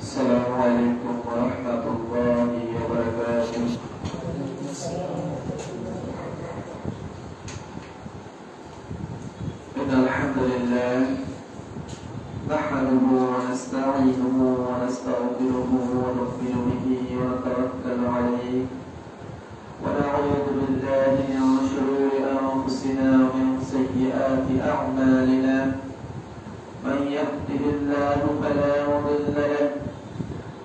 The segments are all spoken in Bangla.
السلام عليكم ورحمة الله وبركاته. إن الحمد لله نحمده ونستعينه ونستغفره ونؤمن به ونتوكل عليه ونعوذ بالله من شرور أنفسنا ومن سيئات أعمالنا. من يهده الله فلا مضل له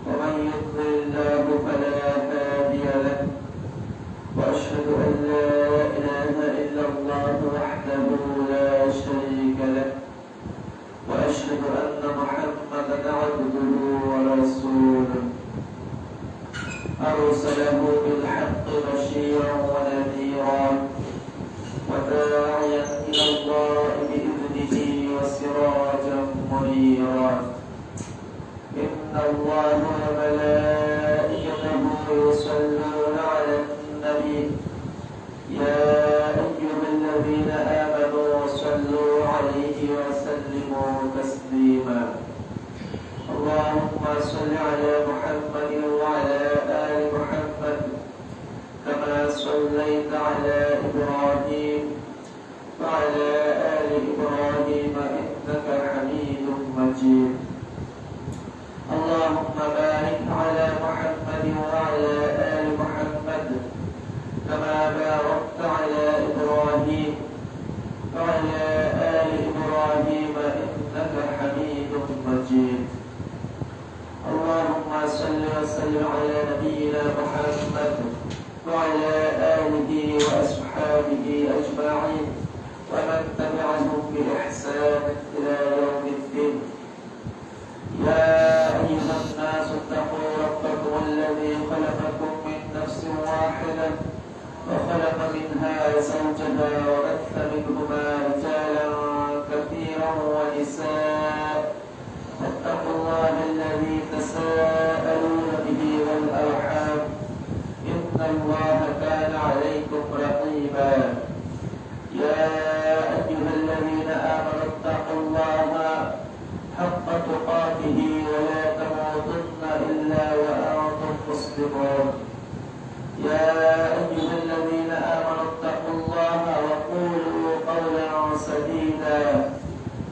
ومن يضلل الله فلا هادي له، وأشهد أن لا إله إلا الله وحده لا شريك له، وأشهد أن محمدا عبده ورسوله أرسله بالحق بشيرا ونذيرا وداعيا إلى الله بإذنه وسراجا منيرا. إن الله وملائكته يصلون على النبي يا أيها الذين آمنوا صلوا عليه وسلموا تسليما. اللهم صل على محمد وعلى آل محمد كما صليت على إبراهيم وعلى آل إبراهيم إنك حميد مجيد. اللهم بارك على محمد وعلى آل محمد كما باركت على إبراهيم وعلى آل إبراهيم إنك حميد مجيد. اللهم صل وسلم على نبينا محمد وعلى آله وأصحابه أجمعين ومن تبعهم بإحسان إلى يوم الدين. يا أيها الناس اتقوا ربكم الذي خلقكم من نفس واحدة وخلق منها زوجها وبث منهما رجالا كثيرا ونساء. واتقوا الله الذي تساءلون به والأرحام إن الله كان عليكم رقيبا. يا أيها الذين آمنوا اتقوا الله حق تقاته ولا تموتن إلا وأنتم مسلمون. يا أيها الذين آمنوا اتقوا الله وقولوا قولا سديدا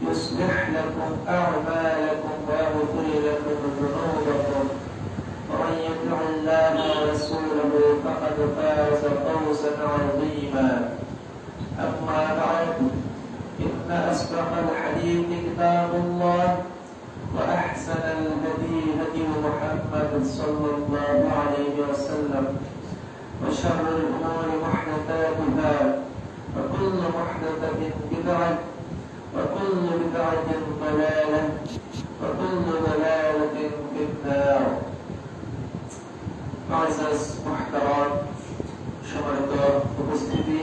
يصلح لكم أعمالكم ويغفر لكم ذنوبكم، ومن يطع الله ورسوله فقد فاز فوزا عظيما. أما بعد، إن أصدق الحديث كتاب الله وأحسن الهدي هدي محمد صلى الله عليه وسلم، وشر الأمور محدثاتها وكل محدثة بدعة وكل بدعة ضلالة وكل ضلالة في النار. معزز محترم সম্মানিত উপস্থিতি,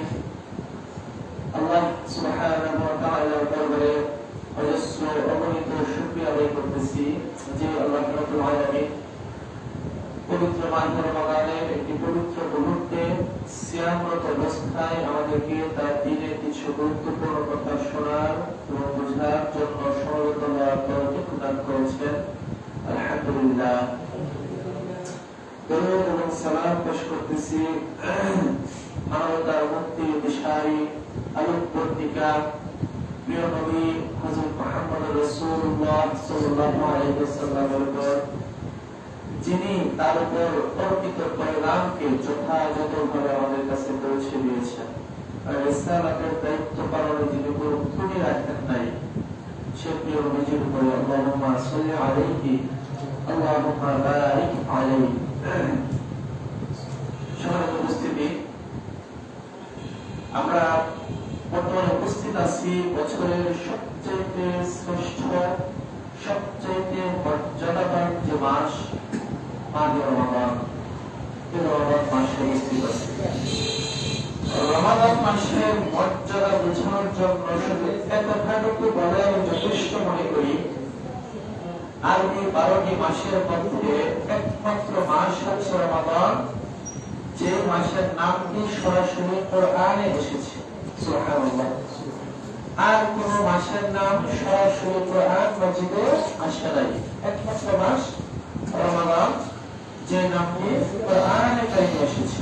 আল্লাহ সুবহানাহু ওয়া তাআলার দরবারে অজস্র অগণিত শুকরিয়া আদায় করতেছি যে আল্লাহ রাব্বুল আলামিন পবিত্র মাহে রমাদানের একটি পবিত্র মুহূর্তে সিয়ামরত অবস্থায় আমাদেরকে তার দ্বীনের কিছু গুরুত্বপূর্ণ কথা শোনার এবং বোঝার জন্য সমবেত হওয়ার তৌফিক দান করেছেন। আলহামদুলিল্লাহ। দরুদ এবং সালাম পেশ করতেছি মানবতার মুক্তির দিশারি আলোকবর্তিকা প্রিয় নবী হযরত মুহাম্মদ রাসূলুল্লাহ সাল্লাল্লাহু আলাইহি ওয়াসাল্লামের উপর, যিনি তার উপর অর্পিত পয়গামকে যথাযথভাবে আমাদের কাছে পৌঁছে দিয়েছেন আর রিসালাতের দায়িত্ব পালনে যিনি কোনো ত্রুটি রাখেন নাই, সে প্রিয় নবীর উপরে আল্লাহুম্মা সাল্লি আলাইহি আল্লাহুম্মা বারিক আলাইহি। সম্মানিত উপস্থিতি, আমরা বর্তমানে উপস্থিত আছি বছরের সবচেয়ে শ্রেষ্ঠ সবচেয়ে মর্যাদাবান যে মাস মাহে রমাদান। রমাদান মাসে উপস্থিত আছে। রমাদান মাসের মর্যাদা বোঝানোর জন্য শুধু এক কথাটুকু বলে আমি যথেষ্ট মনে করি। আরবি 12টি মাসের মধ্যে একমাত্র মাস হচ্ছে রমাদান, যে মাসের নামটি সরাসরি কোরআনে এসেছে। সুবহানাল্লাহ। আর কোন মাসের নাম সরাসরি কোরআন মাজিদে আসে নাই। একমাত্র মাস রমাদান যে নামটি কোরআনে কারিমে এসেছে।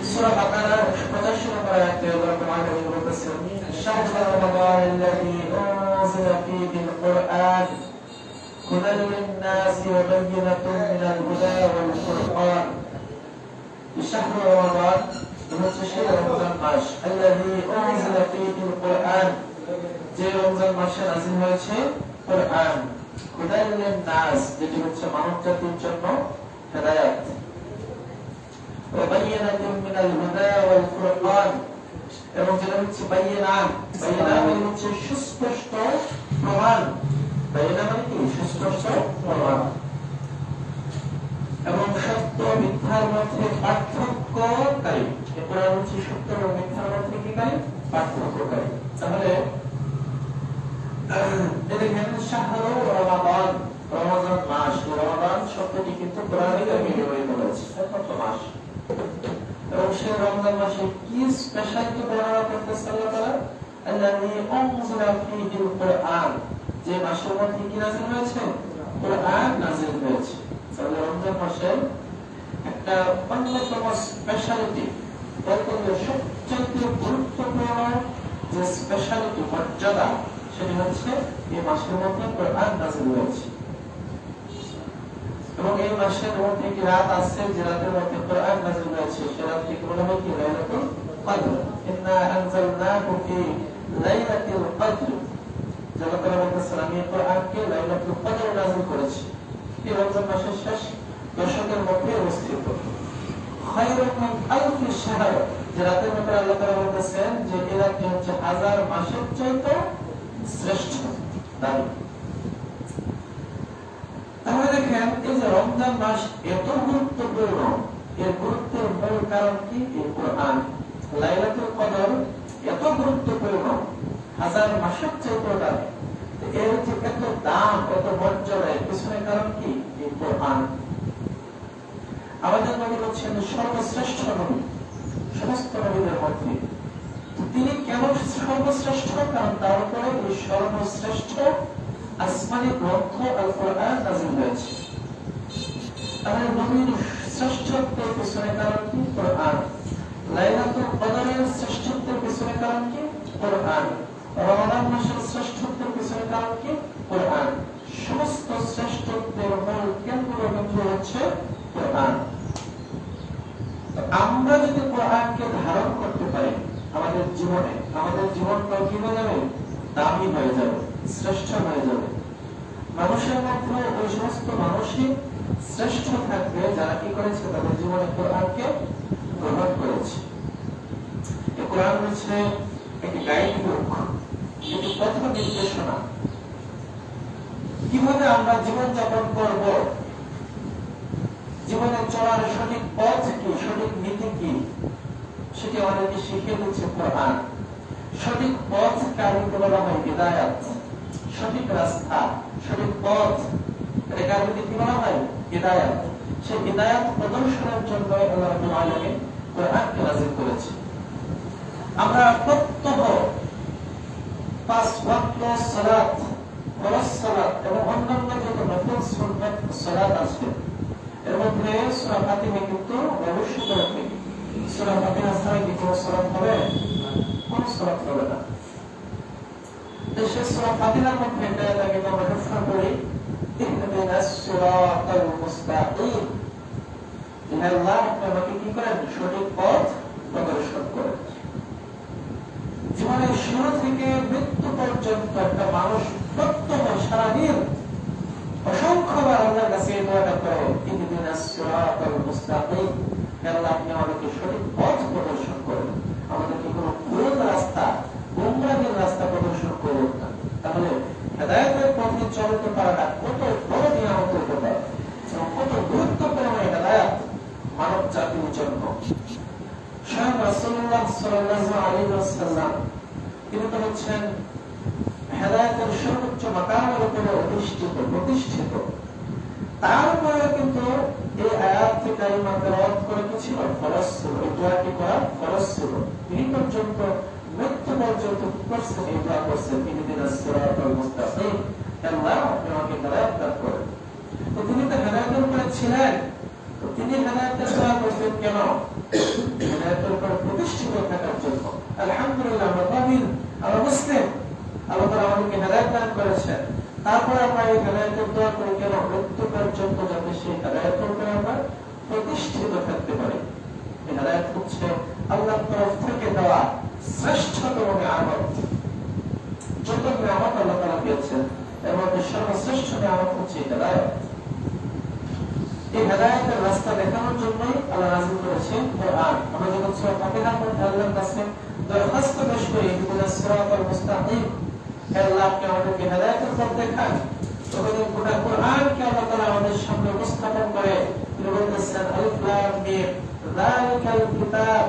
সূরা বাকারা 85 নম্বর আয়াতে আল্লাহ তাআলা বলেছেন, শাহরু রমাদানাল্লাযী উনজিলা ফীহিল কুরআন হুদাল লিন-নাসি ওয়া বায়্যিনাতুম মিনাল হুদা ওয়াল ফুরকান। শাহরু রমাদান হচ্ছে সেই রমজান মাস, আল্লাযী উনজিলা ফীহিল কুরআন, যে রমজান মাসে নাযিল হয়েছে কুরআন, হুদাল লিন-নাস, যেটি হচ্ছে মানব জাতির জন্য হেদায়েত, ওয়া বায়্যিনাতুম মিনাল হুদা ওয়াল ফুরকান, এবং যেটা হচ্ছে বায়্যিনাত, বায়্যিনাত মানে হচ্ছে সুস্পষ্ট প্রমাণ, বায়্যিনাত মানে কি সুস্পষ্ট প্রমাণ, এবং সত্য মিথ্যার মধ্যে পার্থক্যকারী। এই কোরআন হচ্ছে সত্য এবং মিথ্যার মধ্যে কি কারী? পার্থক্যকারী। তাহলে দেখেন শাহরু রমাদান, রমজান মাস, রমাদান শব্দটি কিন্তু কোরআনে কারিমে ব্যবহৃত হয়েছে, একমাত্র মাস। এবং সেই রমজান মাসে কি স্পেশালিটি বর্ণনা করতেছে আল্লাহ তাআলা? আল্লাযী উনজিলা ফীহিল কুরআন, যে মাসের মধ্যে কি নাযিল হয়েছে? কুরআন নাযিল হয়েছে। তাহলে রমজান মাসের একটা অন্যতম স্পেশালিটি, বলতে গেলে সবচেয়ে গুরুত্বপূর্ণ যে স্পেশালিটি, মর্যাদা, সেটি হচ্ছে এই মাসের মধ্যে কোরআন নাযিল হয়েছে। এবং এই মাসের মধ্যে কি রাত আছে, যে রাতের মধ্যে কোরআন নাযিল হয়েছে, সে রাতটিকে বলা হয় কি? লাইলাতুল কদর। ইন্না আনজালনাহু ফি লাইলাতুল কদর। আল্লাহ তাআলা বলেছেন, আমি এই কোরআনকে লাইলাতুল কদরে নাযিল করেছি। এই রমজান মাসের শেষ দশকের মধ্যে অবস্থিত। খায়রুম মিন আলফি শাহর, যে রাতের মধ্যে আল্লাহ তাআলা বলেছেন যে এই রাতটি হচ্ছে হাজার মাসের চাইতে শ্রেষ্ঠ, দামি। তাহলে দেখেন এই যে রমজান মাস এত গুরুত্বপূর্ণ, এর গুরুত্বের মূল কারণ কি? এই কোরআন। লাইলাতুল কদর এত গুরুত্বপূর্ণ, হাজার মাসের চাইতে দামি। এর যে এত দাম, এত মর্যাদা, এর পিছনে কারণ কি? এই কোরআন। আমাদের নবী হচ্ছেন সর্বশ্রেষ্ঠ নবী সমস্ত নবীদের মধ্যে। তিনি কেন সর্বশ্রেষ্ঠ? কারণ তার উপরে এই সর্বশ্রেষ্ঠ আসমানী গ্রন্থ আল কোরআন নাযিল হয়েছে। তাহলে নবীর শ্রেষ্ঠত্বের পিছনে কারণ কি? কোরআন। লাইলাতুল কদরের শ্রেষ্ঠত্বের পিছনে কারণ কি? কোরআন। রমাদান মাসের শ্রেষ্ঠত্বের পিছনে কারণ কি? কোরআন। সমস্ত শ্রেষ্ঠত্বের মূল কেন্দ্রবিন্দু হচ্ছে কোরআন। আমরা যদি কোরআনকে ধারণ করতে পারি আমাদের জীবনে, আমাদের জীবনটা কি হয়ে যাবে? দামি হয়ে যাবে, শ্রেষ্ঠ হয়ে যাবে। মানুষের মধ্যে ওই সমস্ত মানুষই শ্রেষ্ঠ থাকবে যারা কি করেছে? তাদের জীবনে কোরআনকে গ্রহণ করেছে। এই কোরআন হচ্ছে একটি গাইড বুক, একটি পথ নির্দেশনা। কিভাবে আমরা জীবন যাপন করব, জীবনে চলার সঠিক পথ কি, সঠিক নীতি কি, সেটি আমাদেরকে শিখিয়ে দিচ্ছে কোরআন। সঠিক পথ কারিকে বলা হয় হিদায়াত, সঠিক রাস্তা, সঠিক পথ, এটাকে আরবিতে কি বলা হয়? হিদায়াত। সেই হিদায়াত প্রদর্শনের জন্য আল্লাহ রাব্বুল আলামিন কোরআনকে নাযিল করেছে। আমরা প্রত্যহ 5 ওয়াক্ত সালাত, ফরজ সালাত এবং অন্যান্য যত নফল সুন্নাত সালাত আছে, এর মধ্যে সূরা ফাতিহা কিন্তু অবশ্যই পড়তে হবে। সূরা ফাতিহা ছাড়া কি কোনো সালাত হবে? কোনো সালাত হবে না। সেই সূরা ফাতিহার মধ্যে একটা আয়াতকে আমরা হেফজ করি, ইহদিনাস সিরাতাল মুস্তাকিম। হে আল্লাহ, আমাকে কি করেন? সঠিক পথ প্রদর্শন করেন। জীবনের শুরু থেকে মৃত্যু পর্যন্ত একটা মানুষ প্রত্যহ সারাদিন অসংখ্যবার আল্লাহর কাছে এই দোয়াটা করে, ইহদিনাস সিরাতাল মুস্তাকিম। হে আল্লাহ, আপনি আমাদেরকে সঠিক পথ প্রদর্শন করেন, আমাদেরকে কোনো ভুল রাস্তা, গোমরাহের রাস্তা প্রদর্শন করুন না। তাহলে হেদায়েতের পথে চলতে পারাটা কত বড় নিয়ামত হতে পারে এবং কত গুরুত্বপূর্ণ হেদায়েত মানব জাতির জন্য। স্বয়ং রাসূলুল্লাহ সাল্লাল্লাহু আলাইহি ওয়াসাল্লাম তিনি তো হচ্ছেন হেদায়েতের সর্বোচ্চ মাকামের উপরে প্রতিষ্ঠিত। তারপরে কিন্তু এই আয়াত থেকে ইমানদের অর্থ করে কি ছিল? ফরজ ছিল। এই দোয়াটি করা ফরজ ছিল। তিনি পর্যন্ত মৃত্যু পর্যন্ত কি করছেন? এই দোয়া করছেন, ইহদিনাস সিরাতাল মুস্তাকিম, আল্লাহ আপনি আমাকে হেদায়েত দান করেন। তো তিনি তো হেদায়েতের উপরে ছিলেন, তো তিনি হেদায়েতের দোয়া করতেন কেন? হেদায়েতের উপর প্রতিষ্ঠিত থাকার জন্য। আলহামদুলিল্লাহ আমরা মুমিন, আমরা মুসলিম, আল্লাহ তাআলা আমাদেরকে হেদায়েত দান করেছেন। তারপরে আমরা এই হেদায়েতের দোয়া করি কেন? মৃত্যু পর্যন্ত যাতে সেই হেদায়েতের উপরে আমরা প্রতিষ্ঠিত থাকতে পারি। এই হেদায়েত হচ্ছে আল্লাহর তরফ থেকে দেওয়া শ্রেষ্ঠতম নিয়ামত। যত নিয়ামত আল্লাহ তাআলা দিয়েছেন এর মধ্যে সর্বশ্রেষ্ঠ নিয়ামত হচ্ছে হেদায়েত। এই হেদায়েতের রাস্তা দেখানোর জন্যই আল্লাহ নাযিল করেছেন কোরআন। আমরা যখন সূরা ফাতিহার মধ্যে আল্লাহর কাছে দরখাস্ত পেশ করি, ইহদিনাস সিরাতাল মুস্তাকিম, হে আল্লাহ আপনি আমাদেরকে হেদায়েতের পথ দেখান, তখন গোটা কোরআনকে আল্লাহ তাআলা আমাদের সামনে উপস্থাপন করে তিনি বলতেছেন আলিফ লাম মিম যালিকাল কিতাব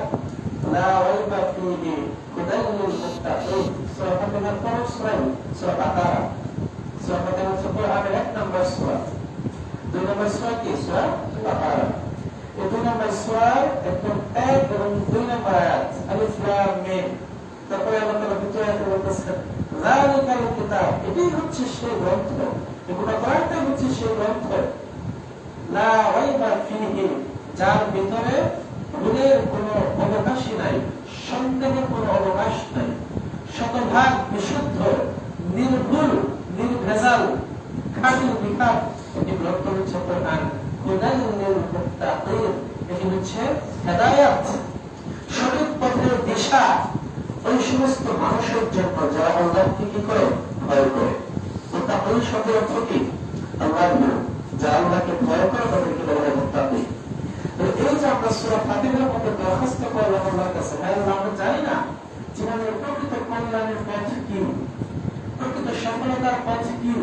লা রাইবা ফীহি হুদাল লিল মুত্তাকিন। সূরা ফাতিহার পরের সূরা সূরা বাকারা। সূরা ফাতিহা হচ্ছে কোরআনের 1 নম্বর সূরা। 2 নম্বর সূরা কি? সূরা বাকারা। এই 2 নম্বর সূরার একদম 1 এবং 2 নম্বর আয়াত আলিফ লাম মিম। তারপরে আল্লাহ তাআলা দ্বিতীয় আয়াতে বলতেছেন যালিকাল কিতাব, এটাই হচ্ছে সেই গ্রন্থ, এই গোটা কোরআনটাই হচ্ছে সেই গ্রন্থ, লা রাইবা ফীহি, যার ভিতরে ভুলের কোনো অবকাশই নাই, সন্দেহের কোনো অবকাশ নাই, শতভাগ বিশুদ্ধ, নির্ভুল, নির্ভেজাল, খাঁটি বিখাত এই গ্রন্থ হচ্ছে কোরআন। হুদাল লিল মুত্তাকিন, এটি হচ্ছে হেদায়েত, সঠিক পথের দিশা ওই সমস্ত মানুষের জন্য যারা আল্লাহকে কি করে? ভয় করে। মুত্তাকিন শব্দের অর্থ কি? আল্লাহর ভয়। যারা আল্লাহকে ভয় করে তাদেরকে বলা হয় মুত্তাকিন। এই যে আমরা সূরা ফাতিহার মধ্যে দরখাস্ত করলাম আল্লাহর কাছে, হ্যাঁ আল্লাহ আমরা জানি না জীবনের প্রকৃত কল্যাণের পথ কি, প্রকৃত সফলতার পথ কি,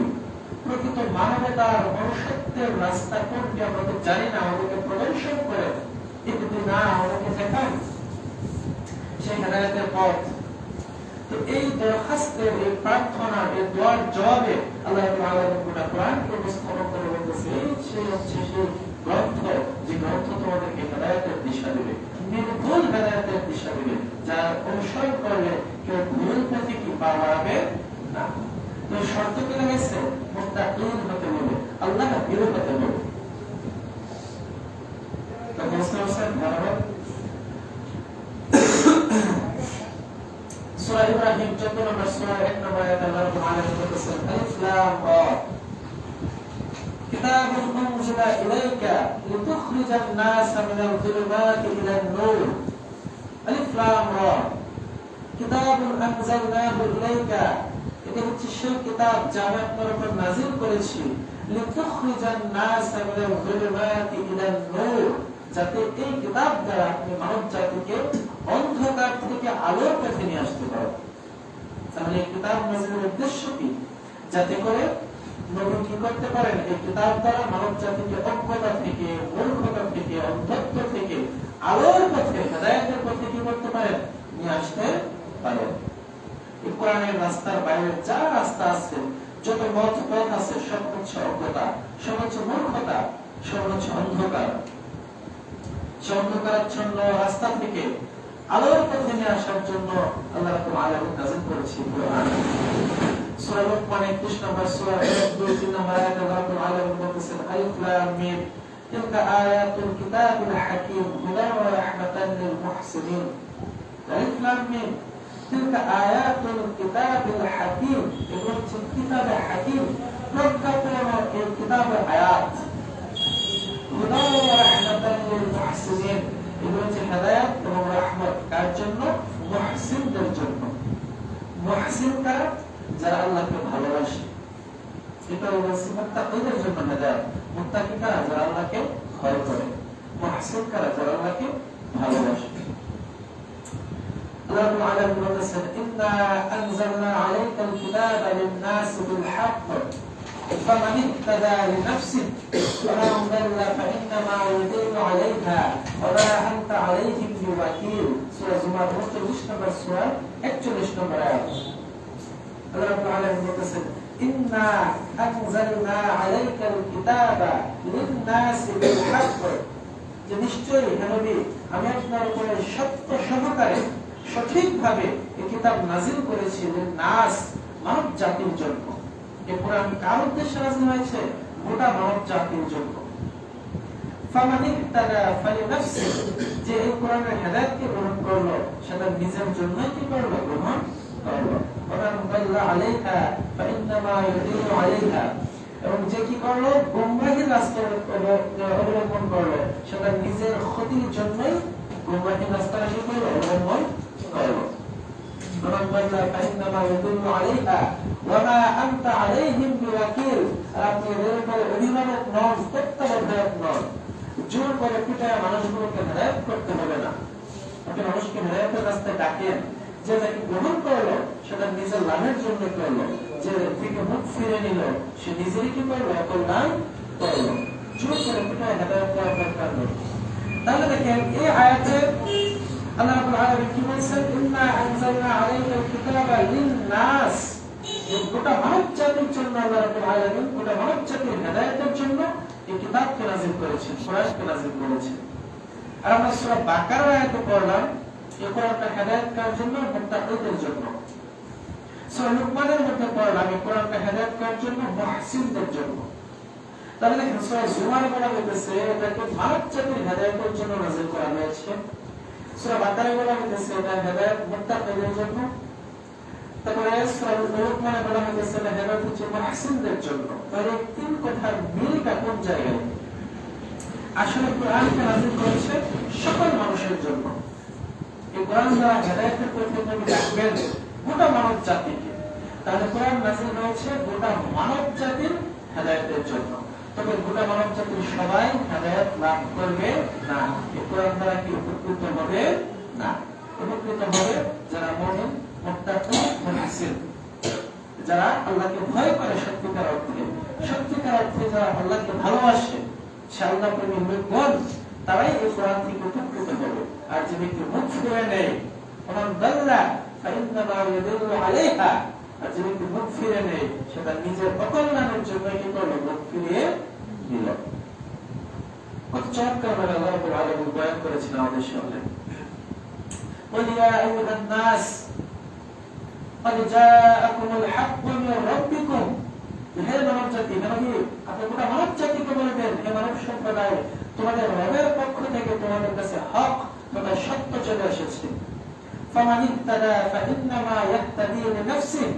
প্রকৃত মানবতার মনুষ্যত্বের রাস্তা কোনটি আমরা তো জানি না, আমাদেরকে প্রদর্শন করে কিন্তু না আমাদেরকে দেখান সেই হেদায়েতের পথ। তো এই দরখাস্তের, এই প্রার্থনার, এই দোয়ার জবাবে আল্লাহ রাব্বুল আলামিন গোটা কোরআনকে উপস্থাপন করে বলতেছে সেই হচ্ছে সেই গ্রন্থ, যে গ্রন্থ তোমাদেরকে হেদায়েতের দিশা দেবে, নির্ভুল হেদায়েতের দিশা দেবে, যার অনুসরণ করলে কেউ ভুল পথে কি পা বাড়াবে না। তো শর্ত কি লাগাইছে? মুত্তাকিন হতে হবে, আল্লাহ ভীরু হতে হবে। তো বুঝতে পারছেন? সূরা ইব্রাহিম 14 নম্বর সূরা 1 নম্বর আয়াতে আল্লাহ রাব্বুল আলামিন বলেছেন আলিফ লাম রা কিতাবুন উনজিলা ইলাইকা লিতুখরিজান নাসা মিনাল যুলুমাতি ইলান নূর। আলিফ লাম রা কিতাবুন আনজালনাহু ইলাইকা, এটা হচ্ছে সেই কিতাব যা আমি আপনার উপর নাযিল করেছি, লিতুখরিজান নাসা মিনাল যুলুমাতি ইলান নূর, যাতে এই কিতাব দ্বারা আপনি মানব জাতিকে অন্ধকার থেকে আলোর পথে নিয়ে আসতে পারেন। তাহলে এই কিতাব নাযিলের উদ্দেশ্য কি? যাতে করে নবী কি করতে পারেন? এই কিতাব দ্বারা মানব জাতিকে অজ্ঞতা থেকে, মূর্খতা থেকে, অন্ধত্ব থেকে আলোর পথে, হেদায়েতের পথে কি করতে পারেন? নিয়ে আসতে পারেন। এই কোরআনের রাস্তার বাইরে যা রাস্তা আছে, যত পথ আছে, সব হচ্ছে অজ্ঞতা, সব হচ্ছে মূর্খতা, সব হচ্ছে অন্ধকার। অন্ধকারাচ্ছন্ন রাস্তা থেকে আলোর পথে নিয়ে আসার জন্য আল্লাহ রাব্বুল আলামিন নাযিল করেছেন কোরআন। সূরা লুকমান 21 নম্বর সূরা 1-2-3 নম্বর আয়াতে আল্লাহ রাব্বুল আলামিন বলেছেন আলিফ লাম মিম তিলকা আয়াতুল কিতাবিল হাকীম হুদান ওয়া রাহমাতান লিল মুহসিনিন। আলিফ লাম মিম তিলকা আয়াতুল কিতাবিল হাকীম, এগুলো হচ্ছে কিতাবে হাকীম, প্রজ্ঞাপূর্ণ এই কিতাবের আয়াত। হুদান ওয়া রাহমাতান লিল মুহসিনিন, এগুলো হচ্ছে হেদায়েত এবং রহমত কার জন্য? মুহসিনদের জন্য। মুহসিন কারা? যারা আল্লাহকে ভালোবাসে। এটা হচ্ছে মুত্তাকিদের জন্য হেদায়েত। মুত্তাকি কারা? যারা আল্লাহকে ভয় করে। মুহসিন কারা? যারা আল্লাহকে ভালোবাসে। আল্লাহ রাব্বুল আলামিন বলেছেন ইন্না আনজালনা আলাইকাল কিতাবা লিন-নাসি বিল হক فمن اهتدى لنفسه ومن ضل فإنما يضل عليها وما أنت عليهم بوكيل। সূরা জুমার 39 নম্বর সূরা 41 নম্বর আয়াত। আল্লাহ রাব্বুল আলামিন বলেছেন ইন্না আনজালনা আলাইকাল কিতাবা লিন-নাসি বিল হক, যে নিশ্চয়ই হে নবী আমি আপনার উপরে সত্য সহকারে সঠিকভাবে এই কিতাব নাযিল করেছি লিন-নাস, মানব জাতির জন্য। এই কোরআন কার উদ্দেশ্যে নাযিল হয়েছে? গোটা মানব জাতির জন্য। ফামান ইহতাদা ফালিনাফসি, যে এই কোরআনের হেদায়েতকে গ্রহণ করলো সেটা নিজের জন্যই কি করলো? গ্রহণ করলো। ওমান দাল্লা আলাইহা ফাইন্নামা ইয়াদিল্লু আলাইহা, এবং যে কি করলো? গোমরাহির রাস্তা অবলম্বন করলো সেটা নিজের ক্ষতির জন্যই গোমরাহির রাস্তা কি করলো? অবলম্বন করলো। ওমান দাল্লা ফাইন্নামা ইয়াদিল্লু আলাইহা ওয়া মা আনতা আলাইহিম বিওয়াকিল, আপনি এর উপর অভিভাবক নন, তত্ত্বাবধায়ক নন। জোর করে পিটায় মানুষগুলোকে হেদায়েত করতে হবে না। আপনি মানুষকে হেদায়েতের রাস্তায় ডাকেন, যে তাকে গ্রহণ করলো সেটা নিজের লাভের জন্য করলো, যে থেকে মুখ ফিরে নিল সে নিজেরই কি করলো? কল্যাণ করলো। জোর করে পিটায় হেদায়েত করার দরকার নেই। তাহলে দেখেন এই আয়াতে আল্লাহ রাব্বুল আলামিন কি বলেছেন? ইন্না আনজালনা আলাইকাল কিতাবা লিন-নাস, গোটা মানব জাতির জন্য আল্লাহ রাব্বুল আলামিন গোটা মানব জাতির হেদায়েতের জন্য এই কিতাবকে নাযিল করেছেন, কোরআনকে নাযিল করেছেন। আর আমরা সূরা বাকারার আয়াতে পড়লাম এই কোরআনটা হেদায়েত করার জন্য, মুত্তাকিদের জন্য। সূরা লুকমানের মধ্যে পড়লাম এই কোরআনটা হেদায়েত করার জন্য, মুহসিনদের জন্য। তাহলে দেখেন সূরা জুমারে বলা হয়েছে এটাকে মানব জাতির হেদায়েতের জন্য নাযিল করা হয়েছে। সূরা বাকারায় বলা হয়েছে এটা হেদায়েত মুত্তাকিদের জন্য। তারপরে সূরা লুকমানে বলা হয়েছে এটা হেদায়েত হচ্ছে মুহসিনদের জন্য। তাহলে তিন কথার মিলটা কোন জায়গায়? আসলে কোরআনকে নাযিল করেছে সকল মানুষের জন্য। এই কোরআন দ্বারা হেদায়েতের পথে নবী ডাকবেন গোটা মানব জাতিকে। তাহলে কোরআন নাযিল হয়েছে গোটা মানব জাতির হেদায়েতের জন্য। তবে গোটা মানব জাতির সবাই হেদায়েত লাভ করবে না। এই কোরআন দ্বারা কি উপকৃত হবে না? উপকৃত হবে যারা মুমিন, মুত্তাকি, মুহসিন, যারা আল্লাহকে ভয় করে সত্যিকার অর্থে, সত্যিকার অর্থে যারা আল্লাহকে ভালোবাসে, সে আল্লাহ প্রেমী লোকগণ, তারাই এই কোরআন থেকে উপকৃত হবে। আর যে ব্যক্তি মুখ ফিরে নেয়, ওমান দাল্লা ফাইন্নামা ইয়াদিল্লু আলাইহা, আর যে ব্যক্তি মুখ ফিরে নেয় সেটা নিজের অকল্যাণের জন্য কি করলো? মুখ ফিরিয়ে দিল। কত চমৎকার ভাবে আল্লাহ রাব্বুল আলামিন বয়ান করেছেন আমাদের সামনে। قل يا أيها الناس قد جاءكم الحق من ربكم, হে মানব জাতি, নবী আপনি গোটা মানব জাতিকে বলবেন, হে মানব সম্প্রদায়, তোমাদের রবের পক্ষ থেকে তোমাদের কাছে হক তথা সত্য চলে এসেছে। ফামান ইহতাদা ফাইন্নামা ইয়াহতাদি লিনাফসিহি,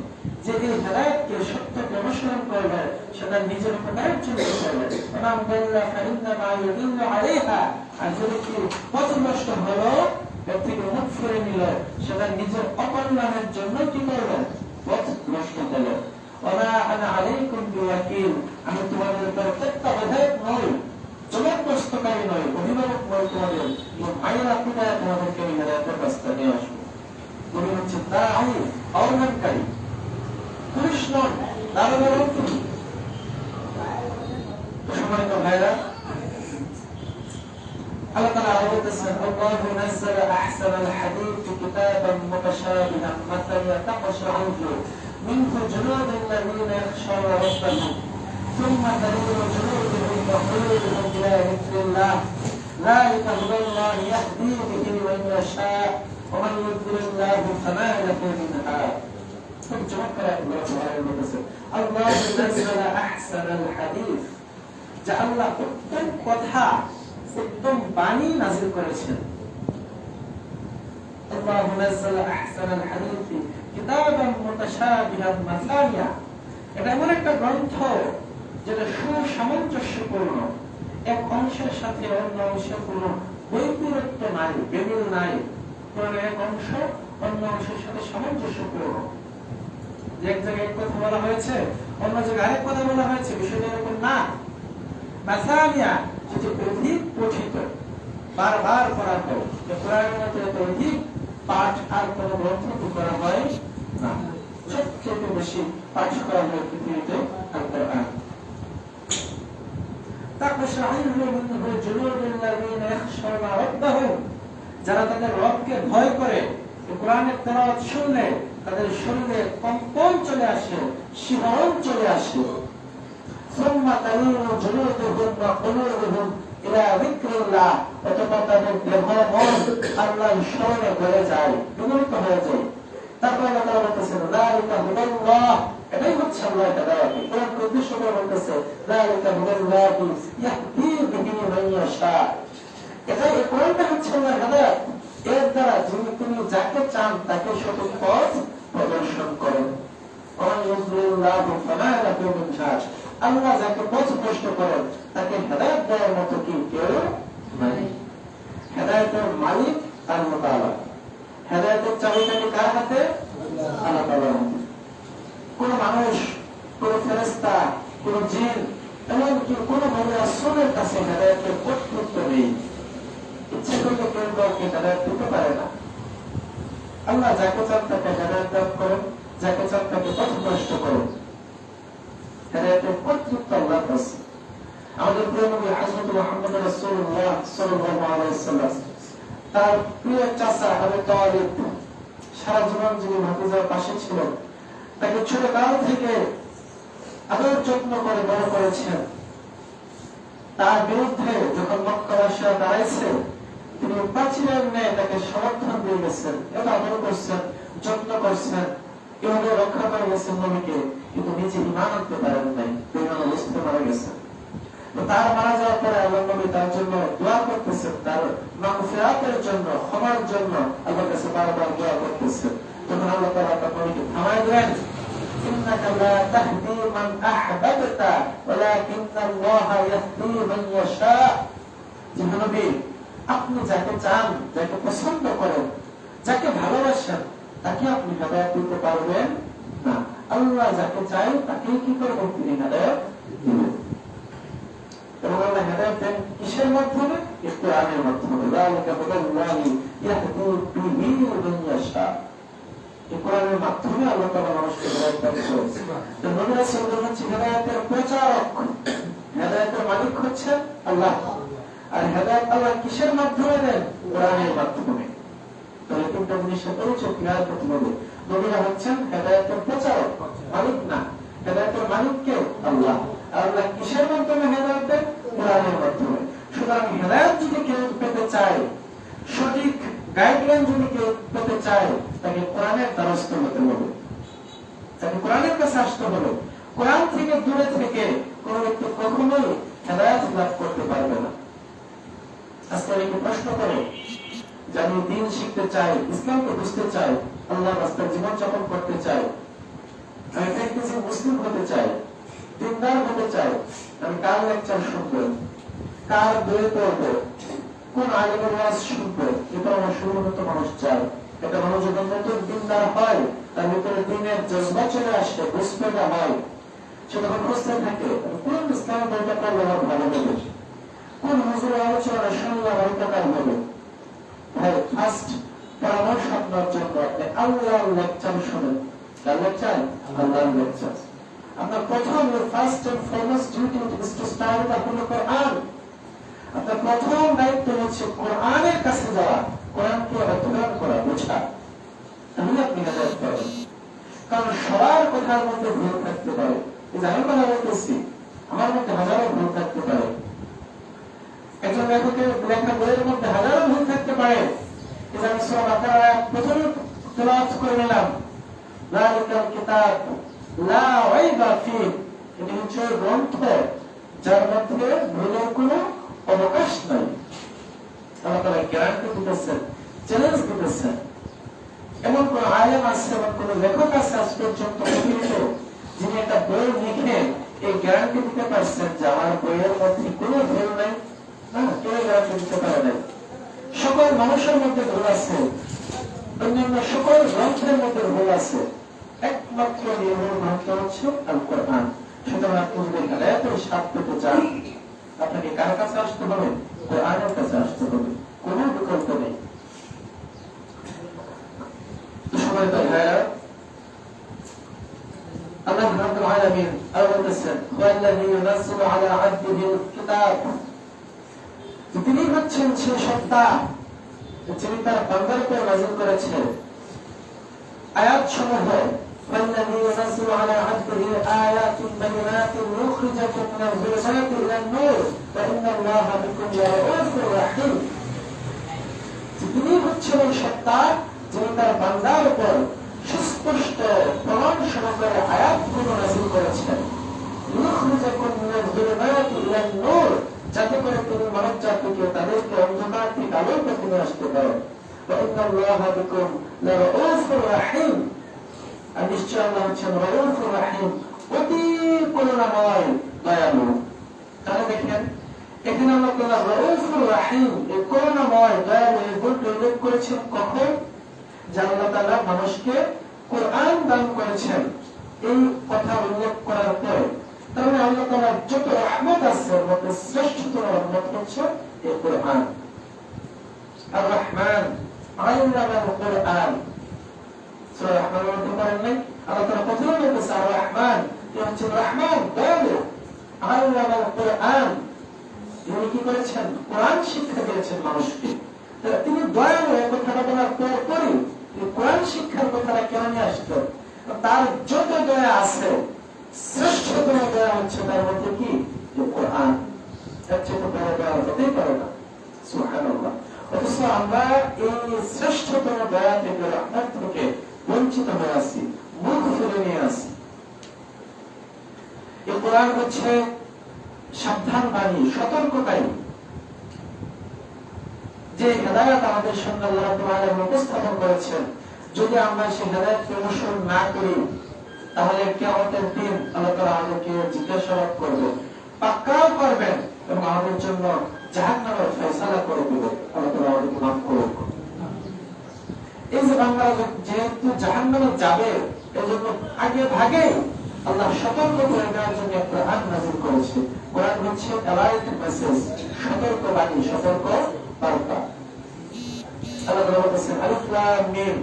যে এই হেদায়েতকে সত্যকে অনুসরণ করবে সেটা নিজের উপকারের জন্য করবে। ওমান দাল্লা ফাইন্নামা ইয়াদিল্লু আলাইহা, আর যে ব্যক্তি পথভ্রষ্ট হলো, এর থেকে মুখ ফিরে নিল, সেটা নিজের অকল্যাণের জন্য কি করবে? পথ নষ্ট হলো। ওয়া আনা আলাইকুম বিওয়াকিল, আমি তোমাদের উপর তত্ত্বাবধায়ক নই, জবাবগ্রস্তকারী নই, অভিভাবক নই তোমাদের। ভাইয়েরা পিতারা তোমাদেরকে হেদায়েতের রাস্তা নিয়ে আসবো। উনি হচ্ছে দাঈ, আহ্বানকারী, পুরুষ নন, দারোগার অর্থ। সম্মানিত ভাইরা, আল্লাহ তাআলা বলতেছেন আল্লাহু নাযালা আহসানাল হাদীথি কিতাবান মুতাশাবিহান মাসালা তাকশা'উ মিনহু জুলুদুল্লাযীনা ইয়াখশাউনা রাব্বাহুম সুম্মা তালিনু জুলুদুহুম ওয়া কুলুবুহুম ইলা যিকরিল্লাহ যালিকা হুদাল্লাহি ইয়াহদী বিহি মান ইয়াশা' ওয়া মান ইউদ্লিল্লাহু ফামা লাহু মিন হাদ। খুব চমৎকার আল্লাহ তাআলা বলতেছেন আল্লাহু নাযালা আহসানাল হাদীথ, যে আল্লাহ উত্তম কথা, উত্তম বাণী নাযিল করেছেন। আল্লাহু নাযালা আহসানাল হাদীথি কিতাবান মুতাশাবিহান মাসানিয়া, এটা এমন একটা গ্রন্থ যেটা সুসামঞ্জস্যপূর্ণ, এক অংশের সাথে অন্য অংশের কোনো বৈপরীত্য নাই, বেমিল নাই। কোরআনের এক অংশ অন্য অংশের সাথে সামঞ্জস্যপূর্ণ। যে এক জায়গায় এক কথা বলা হয়েছে, অন্য জায়গায় আরেক কথা বলা হয়েছে, বিষয়টা এরকম না। মাসানিয়া, যেটি অধিক পঠিত, বারবার পড়া হয়। কোরআনের মতো এত অধিক পাঠ আর কোন গ্রন্থ করা হয় না। সবচেয়ে বেশি পাঠ করা হয় পৃথিবীতে আল কোরআন। যারা তাদের রবকে ভয় করে কোরআনের তেলাওয়াত শুনলে তাদের শরীরে কম্পন চলে আসে, শিহরণ চলে আসে। ثم تلين جلودهم وقلوبهم إلى ذكر الله অতঃপর তাদের দেহ মন আল্লাহর স্মরণে ভরে যায়, বিমোহিত হয়ে যায়। তারপর আল্লাহ তাআলা বলতেছেন যালিকা হুদাল্লাহ, এটাই হচ্ছে আল্লাহর হেদায়েত। কোরআন উদ্দেশ্য করে বলতেছে যালিকা হুদাল্লাহ ইয়াহদি বিহি মান ইয়াশা, এটাই কোরআনটা হচ্ছে আল্লাহর হেদায়েত। এর দ্বারা তিনি যাকে চান তাকে সঠিক পথ প্রদর্শন করেন। আল্লাহ যাকে পথ ভ্রষ্ট করেন তাকে হেদায়েত দেওয়ার মতো কি কেউ নাই। হেদায়েতের মালিক আল্লাহ তাআলা, হেদায়েতের চাবিকাঠি কার হাতে? আল্লাহ তাআলার হাতে। কোন মানুষ, কোন ফেরেশতা, কোন জিন, এমনকি কোন রাসূলের কাছে হেদায়েতের কর্তৃত্ব নেই। ইচ্ছে করলে কেউ কাউকে হেদায়েত দিতে পারে না। আল্লাহ যাকে চান তাকে হেদায়েত দান করেন, যাকে চান তাকে পথভ্রষ্ট করেন। হেদায়েতের কর্তৃত্ব আল্লাহর কাছে। আমাদের প্রিয় নবী হযরত মুহাম্মদ রাসূলুল্লাহ সাল্লাল্লাহু আলাইহি ওয়াসাল্লাম তার প্রিয় চাচা আবু তালিব সারা জীবন যিনি ভাতিজার পাশে ছিলেন, তাকে ছোটকাল থেকে আদর যত্ন করে বড় করেছেন। তার বিরুদ্ধে যখন মক্কাবাসীরা দাঁড়াইছে, তিনি প্রাচীরের ন্যায় তাকে সমর্থন দিয়ে গেছেন, এটা আদর করছেন, যত্ন করছেন, এভাবে রক্ষা করে গেছেন নবীকে। কিন্তু নিজে ঈমান আনতে পারেন নাই, বেঈমান অবস্থায় মারা গেছেন। তো তার মারা যাওয়ার পরে আল্লাহ নবী তার জন্য দোয়া করতেছেন, তার মাগফিরাতের জন্য, ক্ষমার জন্য আল্লাহর কাছে বারবার দোয়া করতেছেন। তখন আল্লাহ তাআলা তার নবীকে থামায় দিলেন, ইন্নাকা লা তাহদি মান আহবাবতা ওয়ালাকিন্নাল্লাহা ইয়াহদি মান ইয়াশা। যে নবী, আপনি যাকে চান, যাকে পছন্দ করেন, যাকে ভালোবাসেন, তাকে আপনি হেদায়েত দিতে পারবেন না। আল্লাহ যাকে চাই তাকে কি করবেন? তিনি হেদায়েত দিবেন। এবং আল্লাহ হেদায়েত দেন কিসের মাধ্যমে? কোরআনের মাধ্যমে। যালিকা হুদাল্লাহি ইয়াহদি বিহি মান ইয়াশা। এই কোরআনের মাধ্যমে আল্লাহ তাআলা মানুষকে হেদায়েত দান করেছেন। তো নবী রাসূলগণ হচ্ছে হেদায়েতের প্রচারক, হেদায়েতের মালিক হচ্ছেন আল্লাহ। আর হেদায়েত আল্লাহ কিসের মাধ্যমে দেন? কোরআনের মাধ্যমে। তাহলে তিনটা জিনিসের পরিচয় ক্লিয়ার করতে হবে। নবীরা হচ্ছেন হেদায়েতের প্রচারক, মালিক না। হেদায়েতের মালিক কে? আল্লাহ। আল্লাহ কিসের মাধ্যমে হেদায়েত দেন? কোরআনের মাধ্যমে। সুতরাং হেদায়েত যদি কেউ পেতে চায়, সঠিক গাইডলাইন যদি কেউ পেতে চায়, তাকে কোরআনের দ্বারস্থ হতে হবে, তাকে কোরআনের কাছে আসতে হবে। কোরআন থেকে দূরে থেকে কোন ব্যক্তি কখনোই হেদায়েত লাভ করতে পারবে না। আজকে অনেকে প্রশ্ন করে যে আমি দ্বীন শিখতে চাই, ইসলামকে বুঝতে চাই, আল্লাহর রাস্তায় জীবনযাপন করতে চাই, আমি প্র্যাকটিসিং মুসলিম হতে চাই, দিনদার হতে চাই, আমি কার লেকচার শুনবো, কার বই পড়বো, কোন আলেমের ওয়াজ শুনবো? এটা আমার শুরুমত মানুষ চায়। এটা মানুষ যখন নতুন দিনদার হয়, তার ভিতরে দিনের জজবা চলে আসে, বুঝতে হয়, সে তখন খুঁজতে থাকে কোন ইসলামের বইটা পড়লে আমার ভালো হবে, কোন হুজুরের আলোচনা শুনলে আমার উপকার হবে। ভাই, ফার্স্ট পরামর্শ আপনার জন্য আপনি আল্লাহর লেকচার শুনেন। কার লেকচার? আল্লাহর লেকচার। আপনার প্রথম, first and foremost duty is to study the holy Quran. আপনার প্রথম দায়িত্ব হচ্ছে কোরআনের কাছে যাওয়া, কোরআনকে অধ্যয়ন করা, বোঝা, তাহলে আপনি হেদায়েত পাবেন। কারণ সবার কথার মধ্যে ভুল থাকতে পারে। এই যে আমি কথা বলতেছি, আমার মধ্যে হাজারো ভুল থাকতে পারে, একজন লেখকের লেখা বইয়ের মধ্যে হাজারো ভুল থাকতে পারে। এই যে আমি সূরা বাকারা প্রথমে তেলাওয়াত করে নিলাম, যালিকাল কিতাব লা রাইবা ফীহি, এটি হচ্ছে গ্রন্থ যার মধ্যে ভুলের কোনো অবকাশ নাই। আল্লাহ তাআলা গ্যারান্টি দিতেছেন, চ্যালেঞ্জ দিতেছেন। এমন কোন আলেম আছে, এমন কোন লেখক আছে আজ পর্যন্ত যিনি একটা বই লিখে এই গ্যারান্টি দিতে পারছেন যে আমার বইয়ের মধ্যে কোনো ভুল নাই? না, কেউ গ্যারান্টি দিতে পারে নাই। সকল মানুষের মধ্যে ভুল আছে, অন্যান্য সকল গ্রন্থের মধ্যে ভুল আছে, একমাত্র নির্ভর গ্রন্থ হচ্ছে আল কোরআন। সুতরাং আপনি যদি হেদায়েতের স্বাদ পেতে চান, আপনাকে কার কাছে আসতে হবে? কোরআনের কাছে আসতে হবে, কোনো বিকল্প নেই। সময় তো ভাইরা, আল্লাহ রাব্বুল আলামিন আরো বলতেছেন, ওয়াল্লাযী ইউনাজ্জিলু আলা আবদিহিল কিতাব, তিনি হচ্ছেন সেই সত্তা যিনি তার বান্দার উপর নাযিল করেছেন আয়াত সমূহ والذي ينزل على عبده آيات بينات ليخرجكم من الظلمات إلى النور وإن الله بكم لرؤوف رحيم। তিনি হচ্ছেন ওই সত্তা যিনি তার বান্দার উপর সুস্পষ্ট প্রমাণ সহকারে আয়াতগুলো নাযিল করেছেন, লিয়ুখরিজাকুম মিনাল যুলুমাতি ইলান নূর, যাতে করে তিনি মানব জাতিকে তাদেরকে অন্ধকার থেকে আলোর পথে নিয়ে আসতে পারেন। ওয়া ইন্নাল্লাহা বিকুম লারউফুর রাহিম, আর নিশ্চয় আল্লাহ হচ্ছেন রউফুর রাহিম, অতি করুণাময় দয়ালু। তাহলে দেখেন এখানে আল্লাহ তাআলা রউফুর রাহিম, এই করুণাময় দয়ালু এই গুণটি উল্লেখ করেছেন কখন? যে আল্লাহ তাআলা মানুষকে কোরআন দান করেছেন। এই কথা উল্লেখ করার পরে তাহলে আল্লাহ তাআলার যত রহমত আছে এর মধ্যে শ্রেষ্ঠতম রহমত হচ্ছে এই কোরআন। আর রহমান আল্লামাল কোরআন, সূরা রহমানের মধ্যে পড়েন নাই? আল্লাহ তাআলা প্রথমে বলতেছে আর রহমান, তিনি হচ্ছেন রহমান দয়ালু। আল্লামাল কোরআন, তিনি কি করেছেন? কোরআন শিক্ষা দিয়েছেন মানুষকে। তিনি দয়ালু এই কথাটা বলার পরই কোরআন শিক্ষার কথাটা কেন নিয়ে আসতো? তার যত দয়া আছে শ্রেষ্ঠতম দয়া হচ্ছে তার মধ্যে কি? কোরআন। এর চেয়ে বড় দয়া হতেই পারে না। সুবহানাল্লাহ। অথচ আমরা এই শ্রেষ্ঠতম দয়া থেকে, রহমত থেকে বঞ্চিত হয়ে আছি, মুখ ফিরে নিয়ে আছি। এই কোরআন হচ্ছে সাবধান বাণী, সতর্ককারী। যে হেদায়েত আমাদের সঙ্গে আল্লাহ রাব্বুল আলামিন উপস্থাপন করেছেন, যদি আমরা সেই হেদায়েতকে অনুসরণ না করি তাহলে কিয়ামতের দিন আল্লাহ তাআলা আমাদেরকে জিজ্ঞাসাবাদ করবেন, পাকড়াও করবেন এবং আমাদের জন্য জাহান্নামের ফয়সালা করে দিবেন। আল্লাহ তাআলা আমাদেরকে মাফ করুন। এই যে বান্দারা যেহেতু জাহান্নামে যাবে, এজন্য আগে ভাগে আল্লাহ সতর্ক করে দেওয়ার জন্য কোরআন নাযিল করেছে। কোরআন হচ্ছে অ্যালার্ট মেসেজ, সতর্ক বাণী, সতর্ক বার্তা। আল্লাহ তাআলা বলেছেন আলিফ লাম মিম,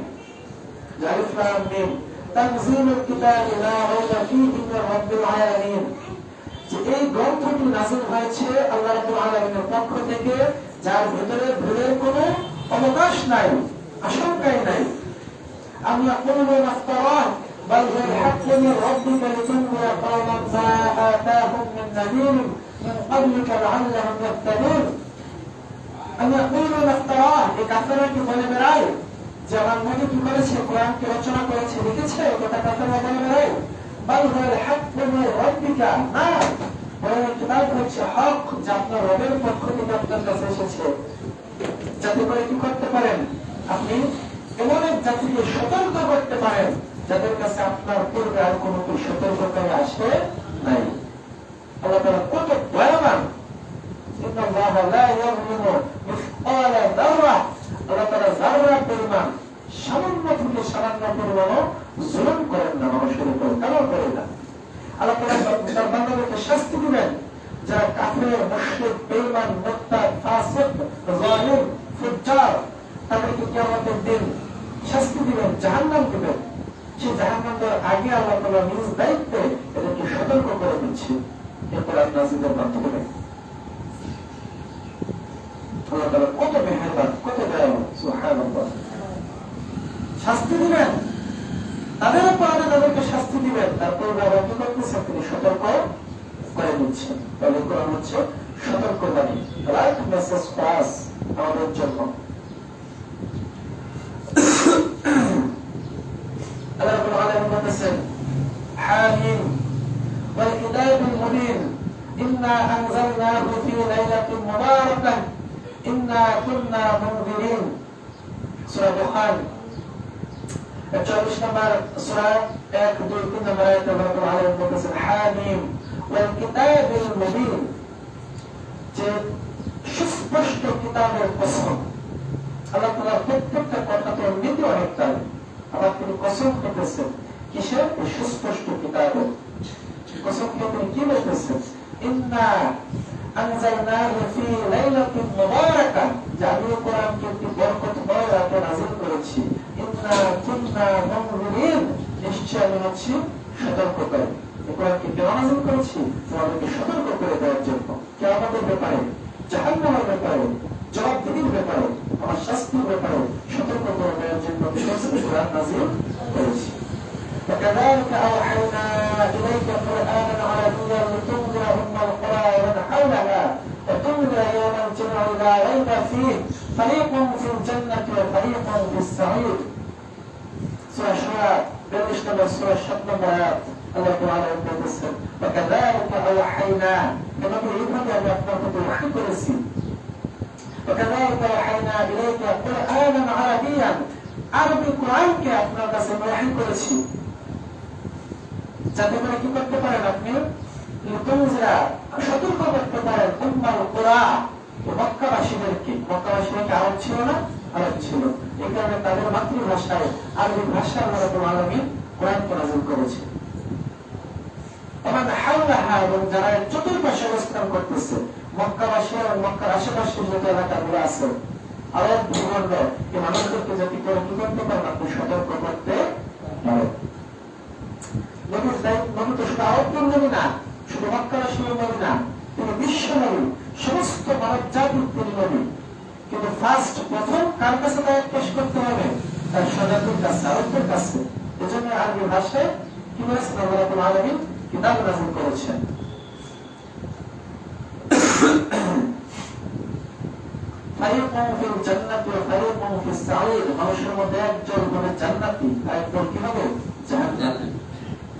আলিফ লাম মিম তানজিলুল কিতাবি লা রাইবা ফীহি মির রাব্বিল আলামিন। যে এই গ্রন্থটি নাযিল হয়েছে আল্লাহ রাব্বুল আলামিনের পক্ষ থেকে, যার ভিতরে ভুলের কোনো অবকাশ নাই, আশঙ্কাই নাই। আমি ইয়াকুলুনা ইফতারা বাল হুয়াল হাক্কু মির রাব্বিকা লিতুনজিরা কওমান মা আতাহুম মিন নাযীর মিন ক্বাবলিকা লাআল্লাহুম ইয়াহতাদুন। আমি ইয়াকুলুনা ইফতারা, এই কাফেররা কি বলে বেড়ায় যে আমার নবী কি করেছে? কোরআনকে রচনা করেছে, লিখেছে? কথা কাফেররা বলে বেড়ায়। বাল হুয়াল হাক্কু মির রাব্বিকা, না, বরং কিতাব হচ্ছে হক, যা আপনার রবের পক্ষ থেকে আপনার কাছে এসেছে, যাতে করে কি করতে পারেন? আপনি এমন এক জাতিকে সতর্ক করতে পারেন যাদের কাছে আপনার পূর্বে আর কোনো সতর্কতায় আসে নাই। আল্লাহ তাআলা কত দয়াবান। ইন্নাল্লাহা লা ইয়াযলিমু মিসকালা যাররা, আল্লাহ তাআলা যাররা পরিমাণ, সামান্য থেকে সামান্য পরিমাণও জুলুম করেন না মানুষের উপর, কেন করেন না? আল্লাহ তাআলা তার বান্দাদেরকে শাস্তি দিবেন যারা কাফের, মুশরিক, বেঈমান, মুরতাদ, ফাসিক, জালিম, ফুজ্জার, তাদেরকে কিয়ামতের দিন শাস্তি দিবেন, জাহান্নাম দিবেন। সেই জাহান্নাম দেওয়ার আগে আল্লাহ তাআলা নিজ দায়িত্বে এদেরকে সতর্ক করে দিচ্ছে এই কোরআন নাযিলের মাধ্যমে। আল্লাহ তাআলা কত মেহেরবান, কত দয়ালু, সুবহানাল্লাহ। শাস্তি দিবেন, তাদের অপরাধে তাদেরকে শাস্তি দিবেন, তারপর আবার কি করতেছেন? তিনি সতর্ক করে দিচ্ছেন। তাহলে কোরআন হচ্ছে সতর্কবাণী, রাইট মেসেজ ফর আস, আমাদের জন্য। আল্লাহ রাব্বুল আলামিন বলেছেন হামিম ওয়াল কিতাবিল মুবিন ইন্না আনজালনাহু ফি লাইলাতিন মুবারাকাহ ইন্না কুন্না মুনজিরিন। সূরা বুখারী 44 নম্বর সূরা 1, 2, 3 নম্বর আয়াতে আল্লাহ রাব্বুল আলামিন বলেছেন হামিম ওয়াল কিতাবিল মুবিন, যে সুস্পষ্ট কিতাবের কসম। আল্লাহ তাআলা প্রত্যেকটা কথাতে নীতি অনেকটা, আবার তিনি কসম করতেছেন কিসের? সুস্পষ্ট কিতাবের কসম করে তিনি কি বলতেছেন? ইন্না আনজালনাহু ফি লাইলাতিন মুবারাকাহ, যে আমি কোরআনকে একটি বরকতময় রাতে নাযিল করেছি। ইন্না কুন্না মুনজিরিন, নিশ্চয় আমি হচ্ছি সতর্ককারী। এই কোরআনকে কেন নাযিল করেছি? তোমাদেরকে সতর্ক করে দেওয়ার জন্য, কিয়ামতের ব্যাপারে, জাহান্নামের ব্যাপারে, জবাবদিহির ব্যাপারে, আমার শাস্তির ব্যাপারে সতর্ক করে দেওয়ার জন্য বিশেষ কোরআন নাযিল করেছি। وكذلك أوحينا إليك قرآنا عربيا لتنذر أم القرى ومن حولها وتنذر يوم الجمع لا ريب فيه فريق في الجنة وفريق في السعير. سورة شورى بالنسبة لسورة شطن مرات الله تعالى يقول وكذلك أوحينا كما يقول أن يقول وحي كرسي وكذلك أوحينا إليك قرآنا عربيا عربي قرآن কে আপনার কাছে ওহী করেছি যাতে করে কি করতে পারেন আপনি লিতুনজিরা সতর্ক করতে পারেন উম্মাল কুরা মক্কাবাসীদেরকে। মক্কাবাসীদেরকে আরব ছিল না? আরব ছিল। এই কারণে তাদের মাতৃভাষায় আরবি ভাষায় আল্লাহ রাব্বুল আলামিন কোরআন নাযিল করেছে। ওমান হাওলাহা এবং যারা চতুর্পাশে অবস্থান করতেছে মক্কাবাসী এবং মক্কার আশেপাশের যে এলাকাগুলো আছে আরব ভূখণ্ড এই মানুষদেরকে যাতে করে কি করতে পারেন আপনি সতর্ক করতে পারেন। নবীর দায়িত্ব নবী তো শুধু আরবদের নবী না, শুধু মক্কাবাসীর নবী না, তিনি বিশ্ব নবী, সমস্ত মানব জাতির তিনি নবী। কিন্তু প্রথম কার কাছে দায়িত্ব পেশ করতে হবে? তার স্বজাতির কাছে, আরবদের কাছে। এজন্য আরবি ভাষায় কি বলেছেন আল্লাহ রাব্বুল আলামিন কিতাব নাযিল করেছেন। ফারিকুন ফিল জান্নাতি ওয়া ফারিকুন ফিস সাঈর। মানুষের মধ্যে একজন হবে জান্নাতি আর একজন কি হবে? জাহান্নামী।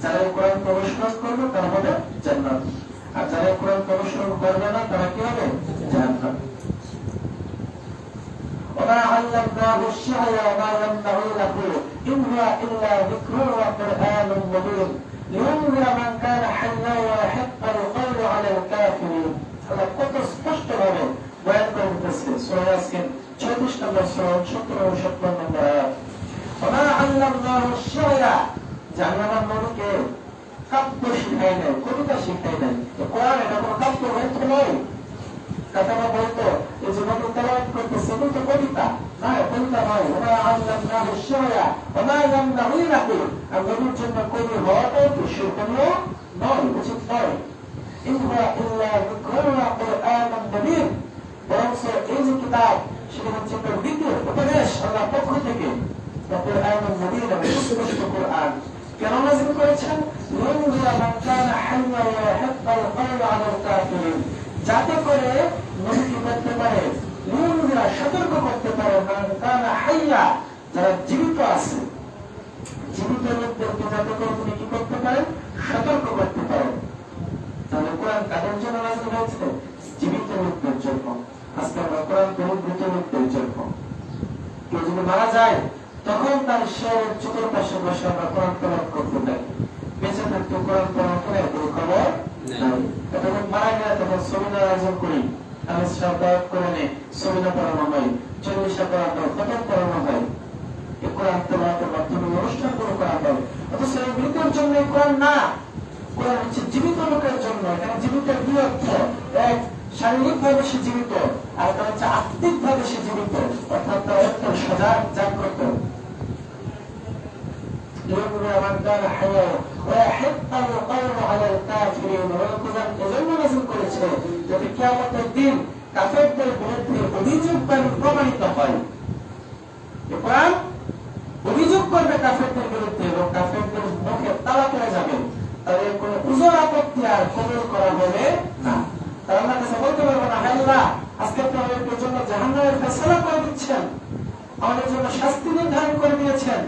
যারা কোরআন অনুসরণ করবে তারা হবে জান্নাতি, আর যারা কোরআন অনুসরণ করবে না তারা কি হবে? জাহান্নামী। وما علمناه الشعر وما ينبغي له إن هو إلا ذكر وقرآن مبين لينذر من كان حيا ويحق القول على الكافرين. هذا কত স্পষ্ট ভাবে বয়ান করতেছে সূরা ইয়াসিন 36 নম্বর সূরা 70 ও 70 নম্বর আয়াত। وما علمناه الشعر জানা নবীকে কাব্য শিখাই নাই, কবিতা শিখাই নাই। তো কোরআন এটা কোনো কাব্য গ্রন্থ নয়। কথা বলতো এই যে নবী তেলাওয়াত করতেছে এটা তো কবিতা না, কবিতা নয়। ওমা আল্লামনাহু আশ-শি'রা ওমা ইয়ানবাগী লাহু। আর নবীর জন্য কবি হওয়াটাও তো শোভনীয় নয়, উচিত নয়। ইন হুয়া ইল্লা যিকরুন ওয়া কুরআনুন মুবিন। বরং এই যে কিতাব সেটা হচ্ছে একটা বিদ্যুৎ উপদেশ আল্লাহর পক্ষ থেকে। কুরআনুন মুবিন সুস্পষ্ট কুরআন কেন নাযিল করেছেন? লিয়ুনযিরা মান কানা হাইয়্যা ওয়া ইয়াহিক্কাল কওলু আলাল কাফিরিন। যাতে করে নবী কি করতে পারে? লিয়ুনযিরা সতর্ক করতে পারে মান কানা হাইয়্যা যারা জীবিত আছে, জীবিত লোকদেরকে যাতে করে তিনি কি করতে পারেন? সতর্ক করতে পারেন। তাহলে কোরআন কাদের জন্য নাযিল হয়েছে? জীবিত লোকদের জন্য। আজকে আমরা কোরআন পড়ি মৃত লোকদের জন্য। কেউ যদি মারা যায় তখন তার শেয়ারের চতুর্পাশে বসে আমরা কোরআন তেলাওয়াত করতে থাকি। বেঁচে থাকতে কোরআন তেলাওয়াত করে কোনো খবর নাই। তখন মারা গেলে তখন সেমিনার আয়োজন করি, আমি সাদাত করে নে সেমিনার পড়ানো হয়, 40টা পড়ানো হয়, খতম পড়ানো হয়। এই কোরআন তেলাওয়াতের মাধ্যমে অনুষ্ঠান করে করা হয়। অথচ এই মৃতের জন্য কোরআন না, কোরআন হচ্ছে জীবিত লোকের জন্য। এখানে জীবিতের দুই অর্থ, এক শারীরিক ভাবে সে জীবিত, আর তার হচ্ছে আত্মিক ভাবে সে জীবিত, অর্থাৎ তার অর্থ সজাগ জাগ্রত। لينذر من كان حيا ويحق القول على الكافرين ويقول এজন্য নাযিল করেছে যাতে কিয়ামতের দিন কাফেরদের বিরুদ্ধে অভিযোগ প্রমাণিত হয়। কোরআন অভিযোগ করবে কাফেরদের বিরুদ্ধে এবং কাফেরদের মুখে তালা পড়ে যাবে, তাদের কোনো উজর আপত্তি আর কবুল করা হবে না। তারা আল্লাহর কাছে বলতে পারবে না, আল্লাহ আজকে তো আমাদের জন্য জাহান্নামের ফয়সালা করে দিচ্ছেন, আমাদের জন্য শাস্তি নির্ধারণ করে দিয়েছেন,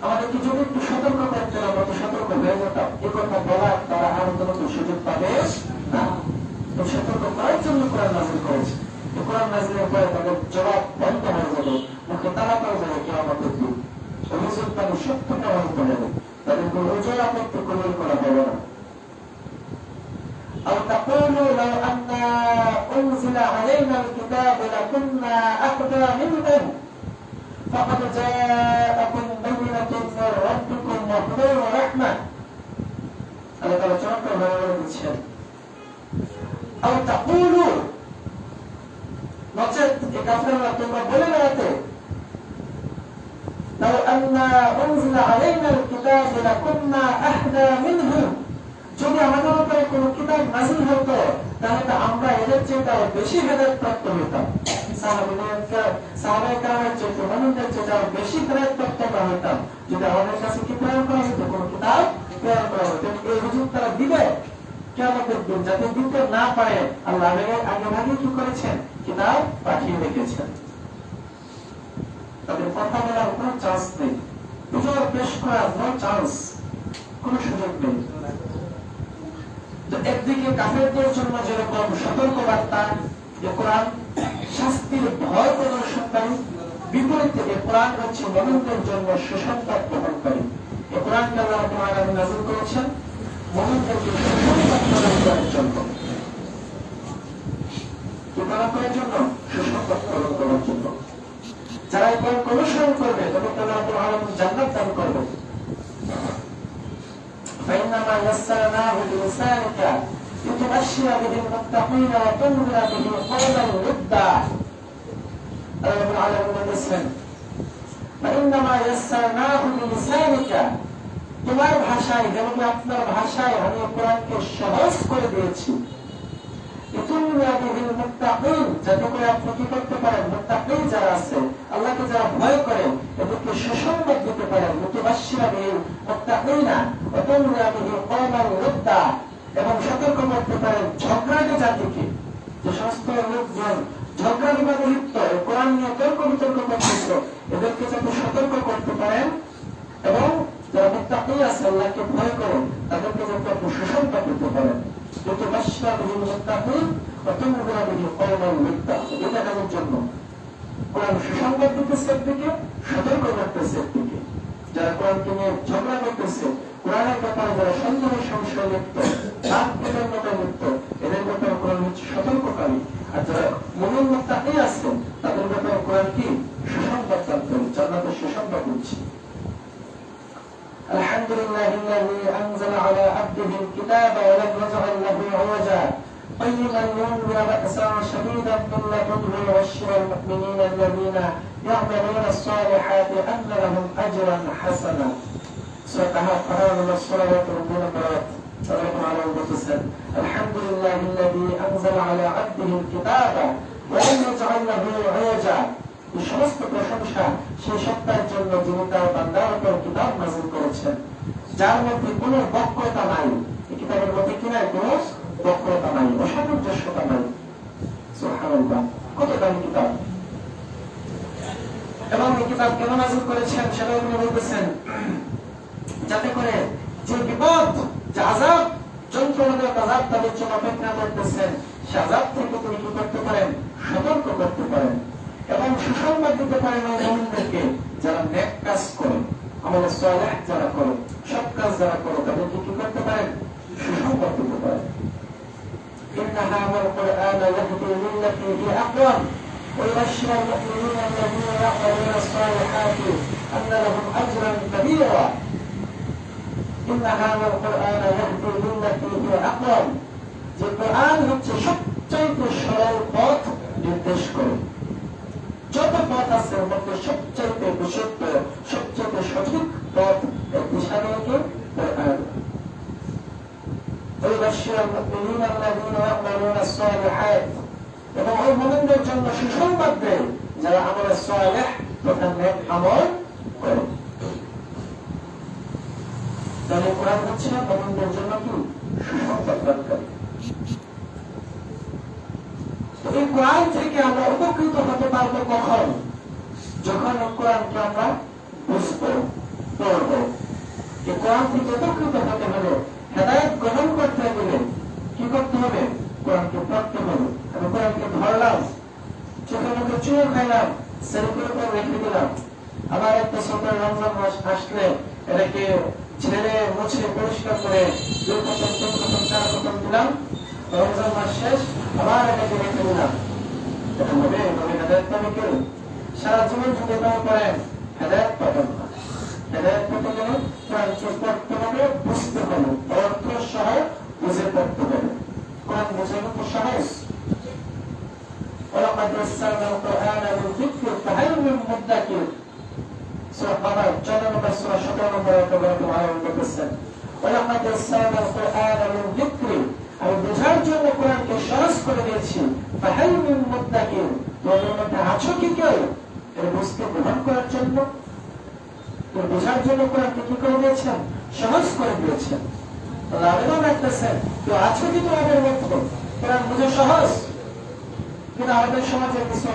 আমাদেরকে যদি একটু সতর্ক করতে হবে তো সতর্ক হয়ে যেতাম। এই কথা বলার তারা আর কোনো সুযোগ পাবে না। তো সতর্ক করার জন্য কোরআন নাযিল করেছে। কোরআন নাযিলের পরে তাদের জবাব বন্ধ হয়ে যাবে, মুখে তালা পড়ে যাবে কিয়ামতের দিন। অভিযোগ তাদের সত্য প্রমাণিত হবে, তাদের কোনো উজর আপত্তি কবুল করা হবে না। أو تقولوا لو أن أنزل علينا الكتاب لكنا أهدى منهم فقد جاءكم بينة من ربكم وهدى ورحمة। আল্লাহ তাআলা চমৎকার ভাবে বলে দিচ্ছেন, أو تقولوا নচেত এই কাফেররা তোমরা বলে বেড়াতে لو أن أنزل علينا الكتاب لكنا أهدى منهم। যদি আমাদের উপরে কোন কিতাব নাযিল হতো তাহলে তো আমরা এদের চেয়ে বেশি হেদায়েত প্রাপ্ত হতাম। সাহাবায়ে-কেরামের চেয়ে মুমিনদের চেয়ে আরো বেশি প্রাপ্ত হতাম যদি আমাদের কাছে কি প্রেরণ করা হতো, কোনো কিতাব প্রেরণ করা হতো। এই হুজুর তারা দিবে কিয়ামতের দিন, যাতে দিতে না পারে আল্লাহ আগে ভাগে কি করেছেন, কিতাব পাঠিয়ে রেখেছেন। তাদের কথা বলার কোনো চান্স নেই, হুজুর পেশ করার নো চান্স, কোনো সুযোগ নেই। একদিকে কাফেরদের জন্য যেরকম সতর্কবার্তা যে কোরআন শাস্তির ভয় প্রদর্শনকারী, বিপরীতে এই কোরআন হচ্ছে মুমিনদের জন্য সুসংবাদ প্রদানকারী। এই কোরআনকে আল্লাহ তাআলা নাযিল করেছেন মুমিনদেরকে সুসংবাদ প্রদান করার জন্য, সুসংবাদ প্রদান করার জন্য। যারা এই কোরআন অনুসরণ করবে তাদেরকে আল্লাহ তাআলা জান্নাত দান করবে। فإنما يسرناه بلسانك لتبشر به المتقين وتنذر به قوما لدا. رب العالمين بسم فإنما يسرناه بلسانك, তোমার ভাষায়, যেমন আপনার ভাষায় আমি কোরআনকে সহজ করে দিয়েছি। যাতে করে আপনি কি করতে পারেন, মুত্তাকিন যারা আছে, আল্লাহকে যারা ভয় করে, এদেরকে সুসংবাদ দিতে পারেন। মুতাবাশশিরা বিল মুত্তাকিনা ওয়া তুনযিরা বিহি কওমান লুদ্দা, এবং সতর্ক করতে পারেন ঝগড়াটে জাতিকে, যে সমস্ত লোকজন ঝগড়া বিবাদে লিপ্ত, কোরআন নিয়ে তর্ক বিতর্ক করতেছে, এদেরকে যাতে সতর্ক করতে পারেন, এবং যারা মুত্তাকিন আছে, আল্লাহকে ভয় করে, তাদেরকে যাতে আপনি সুসংবাদ দিতে পারেন। মুতাবাশশিরা বিল মুত্তাকিন ওয়া তুনযিরা বিহি কওমান লুদ্দা, এটা কাজের জন্য কোরআন সুসংবাদ দিতেছে একদিকে, সতর্ক করতেছে একদিকে। যারা কোরআনকে নিয়ে ঝগড়া করতেছে, কোরআনের ব্যাপারে যারা সন্দেহ সংশয় লিপ্ত, মতো লিপ্ত, এদের ব্যাপারে কোরআন হচ্ছে সতর্ককারী। আর যারা মুমিন মুত্তাকি আছে, তাদের ব্যাপারে কোরআন কি সুসংবাদ দান, জান্নাতের সুসংবাদ দিচ্ছে। আলহামদুলিল্লাহিল্লাযী আনজালা আলা আবদিহিল কিতাবা ওয়া লাম ইয়াজআল লাহু ইওয়াজা قيما ينذر بأسا شديدا من لدنه ويبشر المؤمنين الذين يعملون الصالحات أن لهم أجرا حسنا. سورة قرآن الصلاة ربنا برات صلى على المتصل. الحمد لله الذي أنزل على عبده الكتاب ولم يجعل له عوجا. সমস্ত প্রশংসা সেই সত্তার জন্য যিনি তার বান্দার উপর কিতাব নাযিল করেছেন, যার মধ্যে কোনো বক্রতা নাই। এই কিতাবের মধ্যে কি নাই, কোনো বক্রতা নাই, অসামঞ্জস্যতা নাই। সুবহানাল্লাহ, কত দামি কিতাব! এবং এই কিতাব কেন নাযিল করেছেন সেটাও তিনি বলতেছেন, যাতে করে যে বিপদ, যে আযাব, যন্ত্রণাদায়ক আযাব তাদের জন্য অপেক্ষা করতেছেন, সে আযাব থেকে তিনি কি করতে পারেন, সতর্ক করতে পারেন, এবং সুসংবাদ দিতে পারেন ওই মুমিনদেরকে যারা নেক কাজ করে, আমলে সালেহ যারা করে, সৎ কাজ যারা করে, তাদেরকে কি করতে পারেন, সুসংবাদ দিতে পারেন। إن هذا القرآن يهدي للتي هي أقوم ويبشر المؤمنين الذين يعملون الصالحات أن لهم أجرا كبيرا. إن هذا القرآن يهدي للتي هي أقوم. যে কোরআন হচ্ছে সবচাইতে সরল পথ নির্দেশ করে। যত পথ আছে এর মধ্যে সবচাইতে বিশুদ্ধ, সবচাইতে সঠিক পথ এর দিশা নিয়ে কোরআন। ويبشر المؤمنين الذين يعملون الصالحات, এবং ওই মুমিনদের জন্য সুসংবাদ দেয় যারা আমলে সালেহ তথা নেক আমল করে। তাহলে কোরআন হচ্ছে মুমিনদের জন্য কি সুসংবাদ দানকারী। তো এই কোরআন থেকে আমরা উপকৃত হতে পারবো কখন? যখন কোরআনকে আমরা বুঝবো, পড়বো। এই কোরআন থেকে উপকৃত হতে হলে, হেদায়েত গ্রহণ করতে গেলে কি করতে হবে? কোরআনকে পড়তে হবে। আমি কোরআনকে ধরলাম, চোখে মুখে চুমু খাইলাম, সেলফির উপর রেখে দিলাম। আবার একটা ছোট রমজান মাস আসলে এটাকে ছেড়ে মুছে পরিষ্কার করে 2 খতম 3 খতম 4 খতম দিলাম, রমজান মাস শেষ, আবার এটাকে রেখে দিলাম। এটা হবে হেদায়েত পাবে কেউ? সারা জীবন যদি এভাবে করেন হেদায়েত পাবেন না। হেদায়েত পেতে গেলে কোরআনকে পড়তে হবে, বুঝতে হবে, অর্থ সহ বুঝে পড়তে হবে। কোরআন বোঝানো তো সহজ। ولقد يسرنا القرآن للذكر فهل من مدكر. سورة قمر 14 নম্বর সূরা 17 নম্বর আয়াতে আল্লাহ বলেছেন, ولقد يسرنا القرآن للذكر, আমি বোঝার জন্য কোরআনকে সহজ করে দিয়েছি। فهل من مدكر, তোমাদের মধ্যে আছো কি কেউ এর বুঝতে গ্রহণ করার জন্য, এর বোঝার জন্য কোরআনকে কি করে দিয়েছেন? সহজ করে দিয়েছেন। আবেদন রাখতেছেন কেউ আছো কি তোমাদের মধ্যে কোরআন বুঝে সহজ? কিন্তু আমাদের সমাজে কিছু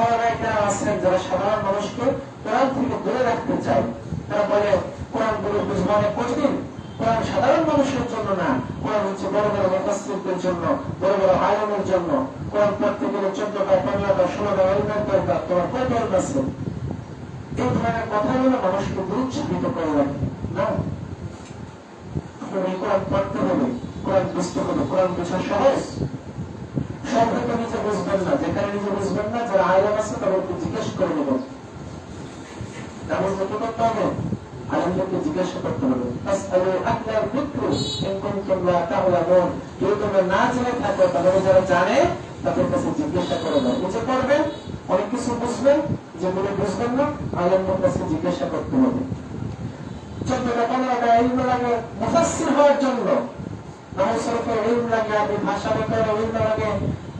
আছেন যারা সাধারণ মানুষকে কোরআন থেকে দূরে রাখতে চায়। তারা বলে কোরআন গুলো বুঝবো অনেক কঠিন, কোরআন সাধারণ মানুষের জন্য না, কোরআন হচ্ছে বড় বড় মুফাসসিরদের জন্য, বড় বড় আলেমের জন্য। কোরআন পড়তে গেলে 14টা 15টা 16টা ইলমের দরকার, তোমার কত ইলম আছে? এই ধরনের কথাগুলো মানুষকে দুরুৎসাহিত করে রাখে না। কোরআন পড়তে হবে, কোরআন বুঝতে হবে, কোরআন বোঝা সহজ। সব হয়তো নিজে বুঝবেন না, যেখানে নিজে বুঝবেন না যারা আলেম আছে তাদেরকে জিজ্ঞেস করে নেবেন। তেমন কি করতে হবে? আলেমদেরকে জিজ্ঞাসা করতে হবে। কেউ তোমরা না জেনে থাকো তাহলে যারা জানে তাদের কাছে জিজ্ঞাসা করে দাও। বুঝে পড়বেন, অনেক কিছু বুঝবেন, যেগুলো বুঝবেন না আলেমদের কাছে জিজ্ঞাসা করতে হবে। 14টা 15টা ইলম লাগে মুফাসসির হওয়ার জন্য, নামাজ শরীফের ইলম লাগে, আপনি ভাষা ব্যাকরণের ইলম লাগে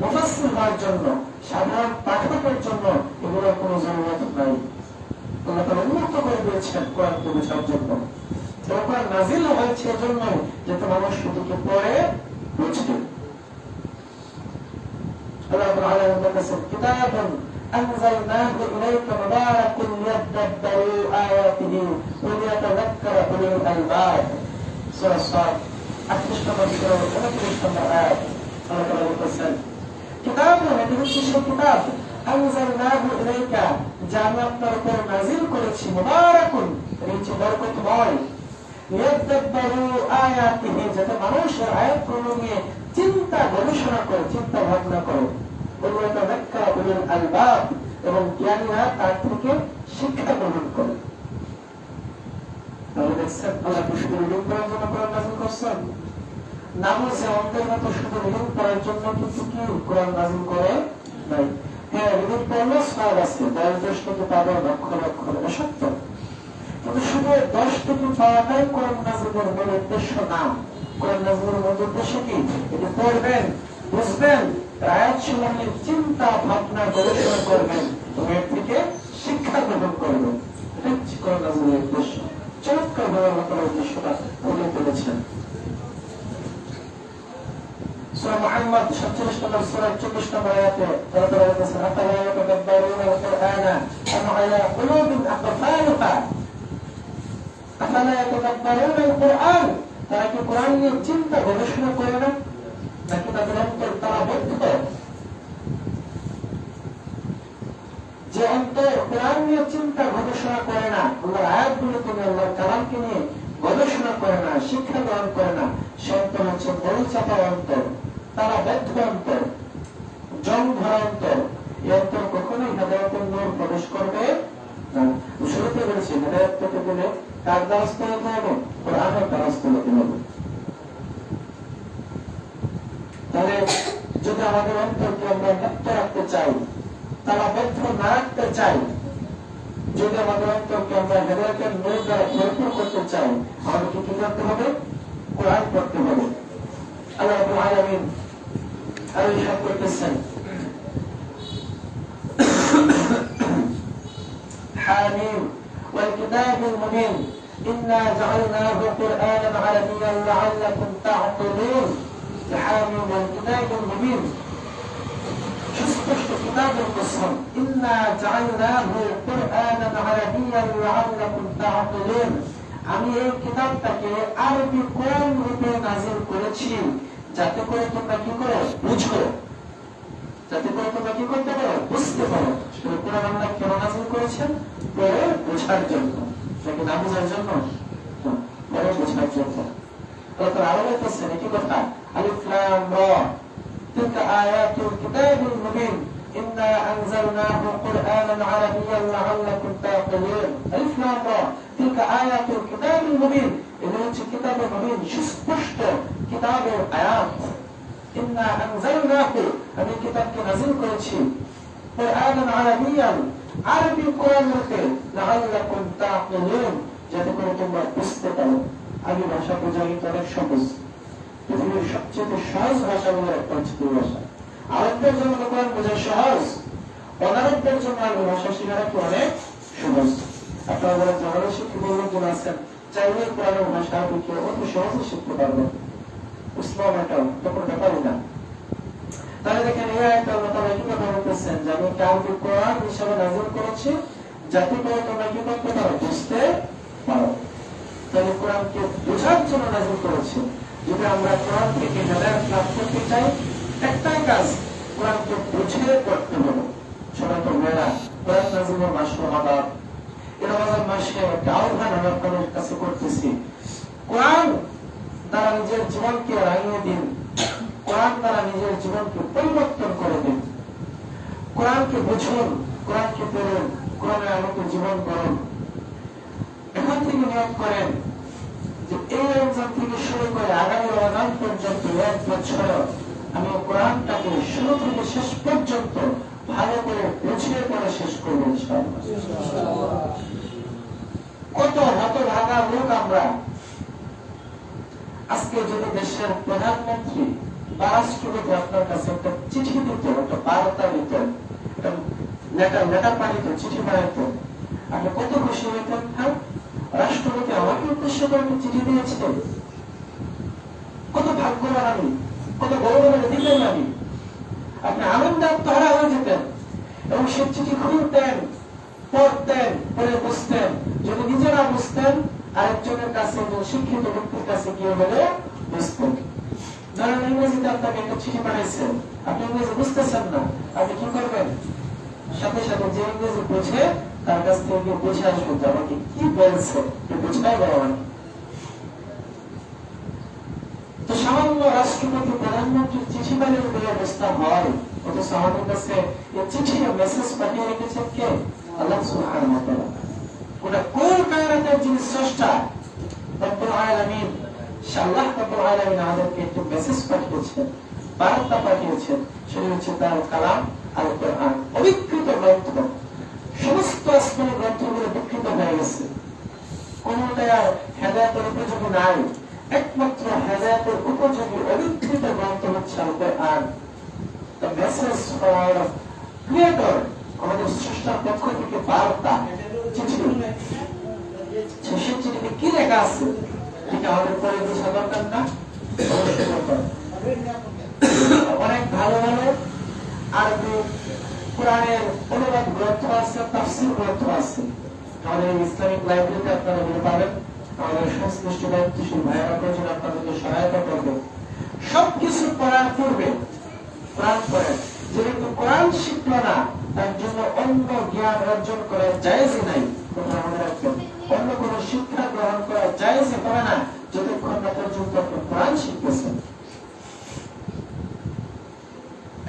মুফাসসির হওয়ার জন্য, সাধারণ পাঠকের জন্য এগুলোর কোনো জরুরত নাই। আল্লাহ তাআলা উন্মুক্ত করে দিয়েছেন কোরআনকে বোঝার জন্য। কোরআন নাযিল হয়েছে এজন্য যাতে মানুষ শুধুকে পড়ে বুঝবে। আল্লাহ রাব্বুল আলামিন বলেছেন কিতাবুন আনজালনাহু ইলাইকা মুবারাকুন লিয়াদাব্বারু আয়াতিহি ওয়া লিয়াতাযাক্কারা উলুল আলবাব। সূরা সাদ 38 নম্বর সূরা 29 নম্বর আয়াত। আল্লাহ তাআলা বলেছেন কিতাবুন, এটি হচ্ছে সেই কিতাব আনজালনাহু ইলাইকা, যা আমি আপনার উপর নাযিল করেছি, মুবারাকুন, এটি হচ্ছে বরকতময়, লিয়াদাব্বারু আয়াতিহি, যাতে মানুষ আয়াতগুলো নিয়ে চিন্তা গবেষণা করে, চিন্তা ভাবনা করে, ওয়া লিয়াতাযাক্কারা উলুল আলবাব, এবং জ্ঞানীরা তার থেকে শিক্ষা গ্রহণ করে। তাহলে দেখছেন আল্লাহ শুধু ইলম করার জন্য কোরআন নাযিল করছেন না, বলছে অন্তর্গত শুধু ইলম করার জন্য কিন্তু কি কোরআন নাযিল করে নাই। হ্যাঁ, ইলম পড়লে সওয়াব আছে, 10 থেকে পাবে লক্ষ লক্ষ, এটা সত্য। কিন্তু শুধু 10 থেকে পাওয়াটাই কোরআন নাযিলের মূল উদ্দেশ্য না। কোরআন নাযিলের মূল উদ্দেশ্য কি? এটি পড়বেন, বুঝবেন, আয়াত সমূহের চিন্তা ভাবনা গবেষণা করবেন এবং এর থেকে শিক্ষা গ্রহণ করবেন। এটা হচ্ছে কোরআন নাযিলের উদ্দেশ্য। চমৎকার ভাবে আল্লাহ তাআলা উদ্দেশ্যটা উল্লেখ করেছেন। সূরা মুহাম্মদ 47 নম্বর সূরা 24 নম্বর আয়াতে আল্লাহ তাআলা বলেছেন আফালা ইয়াতাদাব্বারুনা আল-কুরআনা আম আলা কুলুবিন আকফালুহা। আফালা ইয়াতাদাব্বারুনা আল-কুরআন, তারা কি কোরআন নিয়ে চিন্তা গবেষণা করে না, নাকি তাদের অন্তর তারা বদ্ধ? যে অন্তর কোরআন নিয়ে চিন্তা গবেষণা করে না, আল্লাহর আয়াতগুলোকে নিয়ে, আল্লাহর কালামকে নিয়ে গবেষণা করে না, শিক্ষা গ্রহণ করে না, সে অন্তর হচ্ছে বড় চাপা অন্তর, তারা বদ্ধ অন্তর, জং ধরা অন্তর। এই অন্তর কখনোই হেদায়েতের নূর প্রবেশ করবে না। শুরুতে বলেছি হেদায়েত পেতে গেলে কার দ্বারস্থ হতে হবে? কোরআনের দ্বারস্থ হতে হবে। তাহলে যদি আমাদের অন্তরকে আমরা মুক্ত রাখতে চাই, তারা বদ্ধ না রাখতে চাই, যদি আমাদের অন্তরকে আমরা হেদায়েতের নূর দ্বারা ভরপুর করতে চাই, আমাদেরকে কি করতে হবে? কোরআন পড়তে হবে। আল্লাহ রাব্বুল আলামিন আর ইরশাদ করতেছেন হামিম ওয়াল কিতাবিল মুবিন ইন্না জাআলনাহু কুরআনান আরাবিয়্যান লাআল্লাকুম তা'কিলুন। হামিম ওয়াল কিতাবিল মুবিন, সুস্পষ্ট কিতাবের কসম, ইন্না জাআলনাহু কুরআনান আরাবিয়্যান লাআল্লাকুম তা'কিলুন, আমি এই কিতাবটাকে আরবি কোরআন রূপে নাযিল করেছি যাতে করে তোমরা কি করো? বুঝো, যাতে করে তোমরা কি করতে পারো? বুঝতে পারো। কোরআন আল্লাহ কেন নাযিল করেছেন? পরে বোঝার জন্য, নাকি না বোঝার জন্য? পরে বোঝার জন্য। আল্লাহ তাআলা আরো বলতেছেন একই কথা, আলিফ লাম রা তিলকা আয়াতুল কিতাবিল মুবিন ইন্না আনজালনাহু কুরআনান আরাবিয়্যান লাআল্লাকুম তা'কিলুন। আলিফ লাম রা তিলকা আয়াতুল কিতাবিল মুবিন, এটা হচ্ছে কিতাবে মুবিন, সুস্পষ্ট কিতাবের আয়াত। ইন্না আনজালনাহু, আমি কিতাবকে নাযিল করেছি, কুরআনান আরাবিয়্যান, আরবি কোরআন রূপে, লাআল্লাকুম তা'কিলুন, যাতে করে তোমরা বুঝতে পারো। আরবি ভাষা বোঝা কিন্তু অনেক সহজ, পৃথিবীর সবচেয়ে সহজ ভাষাগুলোর একটা হচ্ছে ভাষা। আরবদের জন্য কোরআন বোঝা সহজ, অনারকদের জন্য আরবি ভাষা শেখাটা কি অনেক সহজ। আপনারা যারা জনগণ শিক্ষিত লোকজন আছেন চাইলে কোরআনের ভাষা আরবিকে অতি সহজে শিখতে পারবেন, ইসলাম এটা কোনো ব্যাপারই না। তাহলে দেখেন এই আয়াতে আল্লাহ তাআলা কি কথা বলতেছেন যে আমি কাউকে কোরআন হিসেবে নাযিল করেছি যাতে করে তোমরা কি করতে পারো, বুঝতে পারো। তাহলে কোরআনকে বোঝার জন্য নাযিল করেছি। যদি আমরা কোরআন থেকে হেদায়েত লাভ করতে চাই একটাই কাজ, কোরআনকে বুঝে পড়তে হবে। সবাই তো মেয়েরা কোরআন নাযিলের মাস রমাদান, এই রমাদান মাসে একটা আহ্বান আমি আপনাদের কাছে করতেছি, কোরআন দ্বারা নিজের জীবনকে রাঙিয়ে দিন, কোরআন দ্বারা নিজের জীবনকে পরিবর্তন করে দিন। কোরআনকে বুঝুন, কোরআনকে পড়ুন, কোরআনের আলোকে জীবন গড়ুন। এখন থেকে নিয়োগ করেন যে এই রমজান থেকে শুরু করে আগামী রমজান পর্যন্ত 1 বছর আমি কোরআনটাকে শুরু থেকে শেষ পর্যন্ত ভালো করে বুঝিয়ে পড়ে শেষ করবো ইনশাআল্লাহ। কত হতভাগা লোক আমরা। আজকে যদি দেশের প্রধানমন্ত্রী বা রাষ্ট্রপতি আপনার কাছে একটা চিঠি দিত, একটা বার্তা দিত, লেটার পাঠিত, চিঠি পাঠাইত, আপনি কত খুশি হইতেন? হ্যাঁ, রাষ্ট্রপতি আমাকে উদ্দেশ্য করে একটা চিঠি দিয়েছে, কত ভাগ্যবান আমি, কত গৌরবের অধিকারী আমি। আপনি আনন্দে আত্মহারা হয়ে যেতেন এবং সে চিঠি খুলতেন, পড়তেন, পড়ে বুঝতেন। যদি নিজেরা বুঝতেন আরেকজনের কাছে, শিক্ষিত ব্যক্তির কাছে গিয়ে বলে বুঝতেন। ধরেন ইংরেজিতে আপনাকে একটা চিঠি পাঠাইছেন, আপনি ইংরেজি বুঝতেছেন না, আপনি কি করবেন? সাথে সাথে যে ইংরেজি বুঝে তার কাছ থেকে গিয়ে বুঝে আসবেন যে আমাকে কি বলছে, বুঝাই বলো। তো সামান্য রাষ্ট্রপতি প্রধানমন্ত্রীর চিঠি পাইলের বলে অবস্থা হয়, অথচ আমাদের কাছে এই চিঠি মেসেজ পাঠিয়ে রেখেছেন কে? আল্লাহ সুবহানাহু ওয়া তাআলা। ওটা কোন কায়নাতের যিনি স্রষ্টা রব্বুল আলামিন, আল্লাহ রব্বুল আলামিন আমাদেরকে একটু মেসেজ পাঠিয়েছেন, বার্তা পাঠিয়েছেন, সেটা হচ্ছে তার কালাম আল কোরআন, অবিকৃত গ্রন্থ। সমস্ত আসমানি গ্রন্থগুলো বিকৃত হয়ে গেছে, কোনটাই আর হেদায়েতের উপযোগী নাই। একমাত্র হেদায়েতের উপযোগী অবিকৃত গ্রন্থ হচ্ছে আল কোরআন। দ্য মেসেজ ফর ক্রিয়েটর, আমাদের স্রষ্টার পক্ষ থেকে বার্তা, চিঠি। সেই চিঠিতে কি লেখা আছে এটা আমাদের পরে বোঝা দরকার না? অনেক ভালো ভালো আরবি কোরআনের অনুবাদ গ্রন্থ আছে, তাফসীর গ্রন্থ আছে। আমাদের ইসলামিক লাইব্রেরিতে আপনারা এগুলো পাবেন। আমাদের সংশ্লিষ্ট দায়িত্বশীল ভাইয়েরা প্রয়োজন আপনাদেরকে সহায়তা করবে। সবকিছু পড়ার পূর্বে কোরআন পড়েন। যেহেতু কোরআন শিখল না তার জন্য অন্য জ্ঞান অর্জন করা জায়েজই নাই। কথা মনে রাখবেন, অন্য কোন শিক্ষা গ্রহণ করা জায়েজই হবে না যতক্ষণ না পর্যন্ত আপনি কোরআন শিখতেছেন।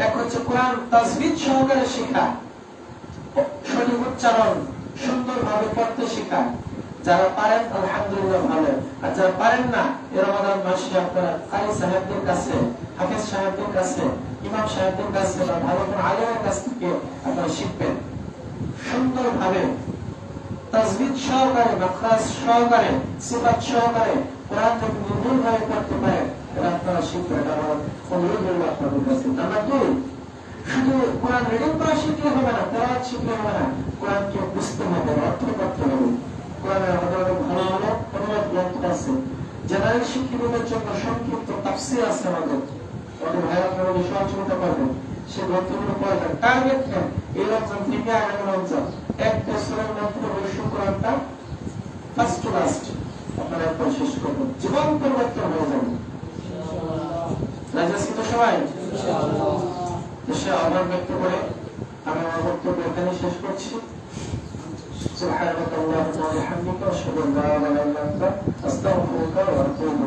এক হচ্ছে কোরআন তাজবিদ সহকারে শেখা, সঠিক উচ্চারণ সুন্দরভাবে পড়তে শেখা। যারা পারেন আলহামদুলিল্লাহ ভালো, আর যারা পারেন না এই রমাদান মাসে আপনারা কারি সাহেবদের কাছে, হাফেজ সাহেবদের কাছে, ইমাম সাহেবদের কাছে বা ভালো কোন আলেমের কাছ থেকে আপনারা শিখবেন সুন্দরভাবে, তাজবিদ সহকারে, মাখরাজ সহকারে, সিফাত সহকারে কোরআন যদি নির্ভুলভাবে পড়তে পারে এটা আপনারা শিখবেন। এটা আমার অনুরোধ রইল আপনাদের কাছে। নাম্বার 2, শুধু কোরআন রিডিং করা শিখলে হবে না, তেলাওয়াত শিখলে হবে না, কোরআনকে বুঝতে হবে, অর্থ করতে হবে। কোরআনের আমাদের অনেক ভালো ভালো অনুবাদ গ্রন্থ আছে। জেনারেল শিক্ষিতদের জন্য সংক্ষিপ্ত তাফসীর আছে আমাদের ভাইরা আপনারা সহযোগিতা করবেন, সে গ্রন্থগুলো পড়বেন। টার্গেট নেন এই রমজান থেকে আগামী রমজান 1 বছরের মধ্যে ওই কোরআনটা ফার্স্ট টু লাস্ট আপনারা একবার শেষ করবেন, জীবন পরিবর্তন হয়ে যাবে। রাজি আছি তো সবাই? দেশে আহ্বান ব্যক্ত করে আমি আমার বক্তব্য এখানে শেষ করছি। سبحانك اللهم وبحمدك أشهد أن لا إله إلا أنت أستغفرك وأتوب